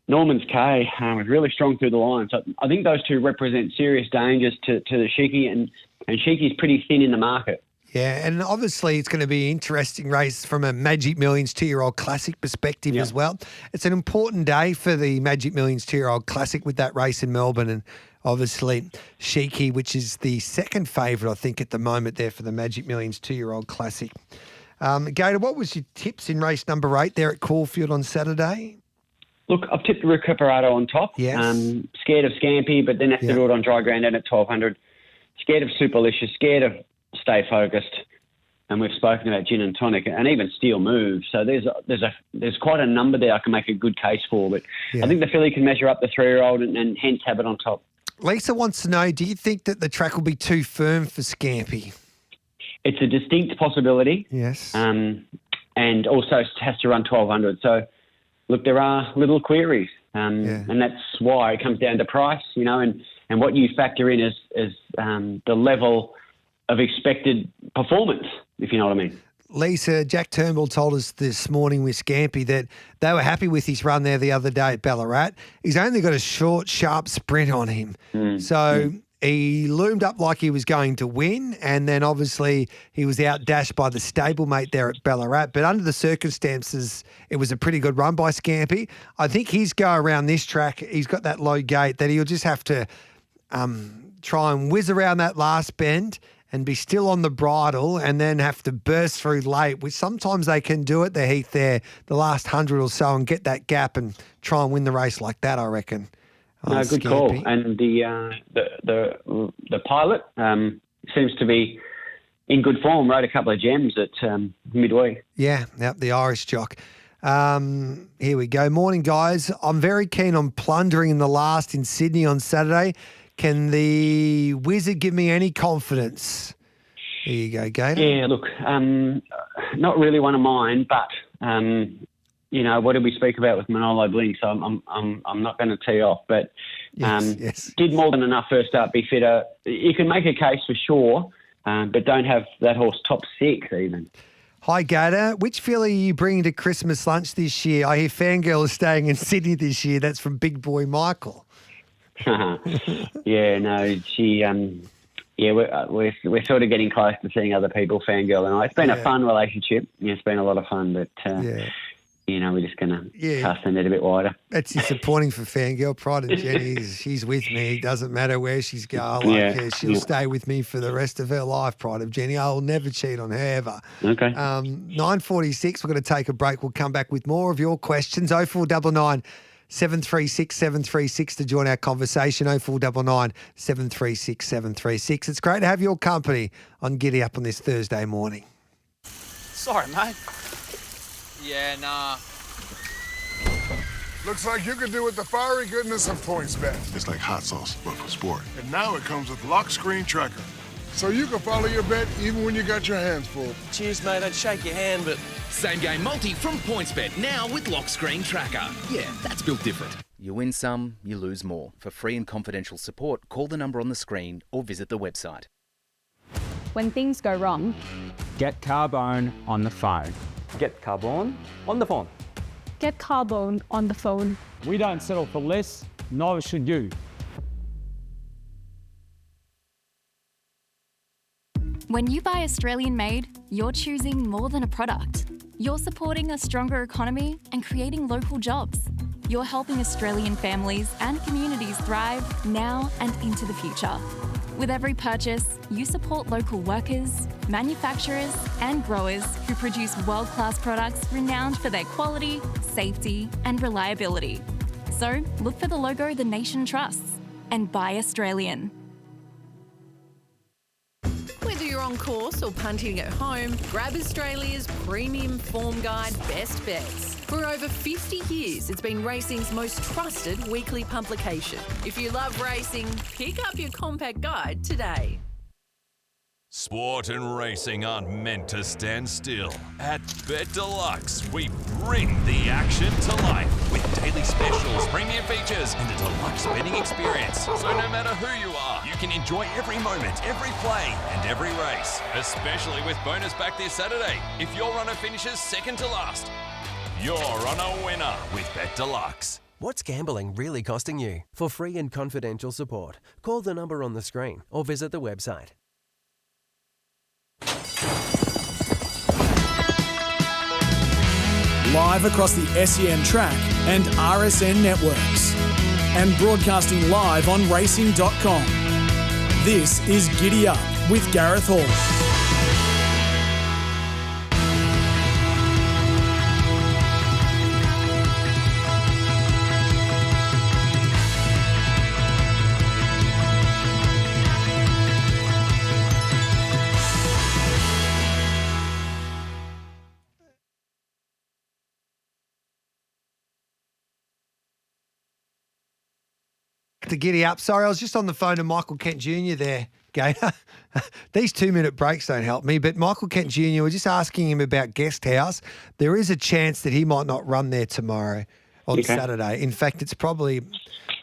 Norman's K was really strong through the line. So I think those two represent serious dangers to the Sheiky, and Sheiky's pretty thin in the market. Yeah, and obviously it's going to be an interesting race from a Magic Millions 2-year-old Classic perspective as well. It's an important day for the Magic Millions 2-year-old Classic with that race in Melbourne, and obviously Sheiky, which is the second favourite, I think, at the moment there for the Magic Millions 2-year-old Classic. Gator, what was your tips in race number 8 there at Caulfield on Saturday? Look, I've tipped Recuperato on top. Yes. Scared of Scampy, but then have to do it on dry ground and at 1,200. Scared of Superlicious, scared of Stay Focused, and we've spoken about Gin and Tonic, and even Steel Move. So there's quite a number there I can make a good case for, but I think the filly can measure up the 3-year-old and hence have it on top. Lisa wants to know, do you think that the track will be too firm for Scampy? It's a distinct possibility. Yes. And also has to run 1,200. So, look, there are little queries, and that's why it comes down to price, and what you factor in is the level of expected performance, if you know what I mean. Lisa, Jack Turnbull told us this morning with Scampy that they were happy with his run there the other day at Ballarat. He's only got a short, sharp sprint on him. He loomed up like he was going to win, and then obviously he was outdashed by the stablemate there at Ballarat. But under the circumstances, it was a pretty good run by Scampy. I think his go around this track, he's got that low gate that he'll just have to try and whiz around that last bend and be still on the bridle and then have to burst through late, which sometimes they can do at the Heath there, the last 100 or so, and get that gap and try and win the race like that, I reckon. No, good call. And the pilot seems to be in good form. Rode a couple of gems at midweek. Yeah, the Irish jock. Here we go. Morning, guys. I'm very keen on plundering in the last in Sydney on Saturday. Can the Wizard give me any confidence? There you go, Gator. Yeah, look, not really one of mine, but what did we speak about with Manolo Bling? So I'm not going to tee off, but did more than enough first start, be fitter. You can make a case for sure, but don't have that horse top 6 even. Hi, Gator. Which filly are you bringing to Christmas lunch this year? I hear Fangirl is staying in Sydney this year. That's from Big Boy Michael. Yeah, no, she. We're sort of getting close to seeing other people Fangirl and I. It's been a fun relationship. It's been a lot of fun, but we're just going to cast the net a bit wider. That's disappointing for Fangirl. Pride and Jenny, she's with me. It doesn't matter where she's going. She'll stay with me for the rest of her life, Pride of Jenny. I'll never cheat on her ever. Okay. 9:46, we're going to take a break. We'll come back with more of your questions. 0499 736 736 to join our conversation. 0499 736 736. It's great to have your company on Giddy Up on this Thursday morning. Sorry, mate. Yeah, nah. Looks like you could do with the fiery goodness of PointsBet. It's like hot sauce, but for sport. And now it comes with Lock Screen Tracker. So you can follow your bet even when you got your hands full. Cheers, mate. I'd shake your hand, but... Same game multi from PointsBet, now with Lock Screen Tracker. Yeah, that's built different. You win some, you lose more. For free and confidential support, call the number on the screen or visit the website. When things go wrong, get Carbone on the phone. Get Carbone on the phone. Get Carbone on the phone. We don't settle for less, neither should you. When you buy Australian made, you're choosing more than a product. You're supporting a stronger economy and creating local jobs. You're helping Australian families and communities thrive now and into the future. With every purchase, you support local workers, manufacturers, and growers who produce world-class products renowned for their quality, safety, and reliability. So look for the logo the nation trusts and buy Australian. Whether you're on course or punting at home, grab Australia's premium form guide, Best Bets. For over 50 years, it's been racing's most trusted weekly publication. If you love racing, pick up your compact guide today. Sport and racing aren't meant to stand still. At Bet Deluxe, we bring the action to life with daily specials, premium features, and a deluxe betting experience. So no matter who you are, you can enjoy every moment, every play, and every race. Especially with bonus back this Saturday. If your runner finishes second to last, you're on a winner with Bet Deluxe. What's gambling really costing you? For free and confidential support, call the number on the screen or visit the website. Live across the SEN track and RSN networks. And broadcasting live on racing.com. This is Giddy Up with Gareth Hall. To Giddy Up. Sorry, I was just on the phone to Michael Kent Jr. there, Gator. These 2-minute breaks don't help me, but Michael Kent Jr., we're just asking him about Guest House. There is a chance that he might not run there tomorrow on Saturday. In fact, it's probably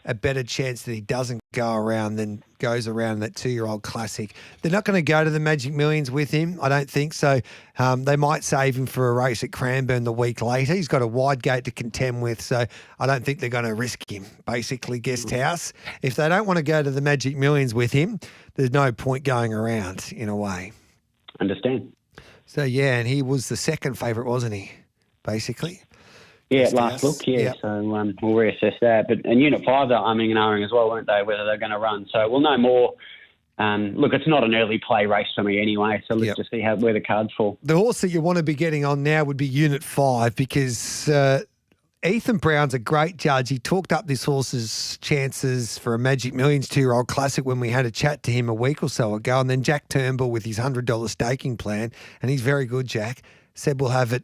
a better chance that he doesn't go around than goes around that 2-year-old classic. They're not going to go to the Magic Millions with him, I don't think. So they might save him for a race at Cranbourne the week later. He's got a wide gate to contend with, so I don't think they're going to risk him, basically, Guest House. If they don't want to go to the Magic Millions with him, there's no point going around, in a way. Understand. So, yeah, and he was the second favourite, wasn't he, basically? Yeah, last look, yeah. Yep. So we'll reassess that. And Unit 5, they're umming and ahhing as well, weren't they, whether they're going to run. So we'll know more. Look, it's not an early play race for me anyway, so let's just see where the cards fall. The horse that you want to be getting on now would be Unit 5 because Ethan Brown's a great judge. He talked up this horse's chances for a Magic Millions 2-year-old classic when we had a chat to him a week or so ago. And then Jack Turnbull with his $100 staking plan, and he's very good, Jack, said we'll have it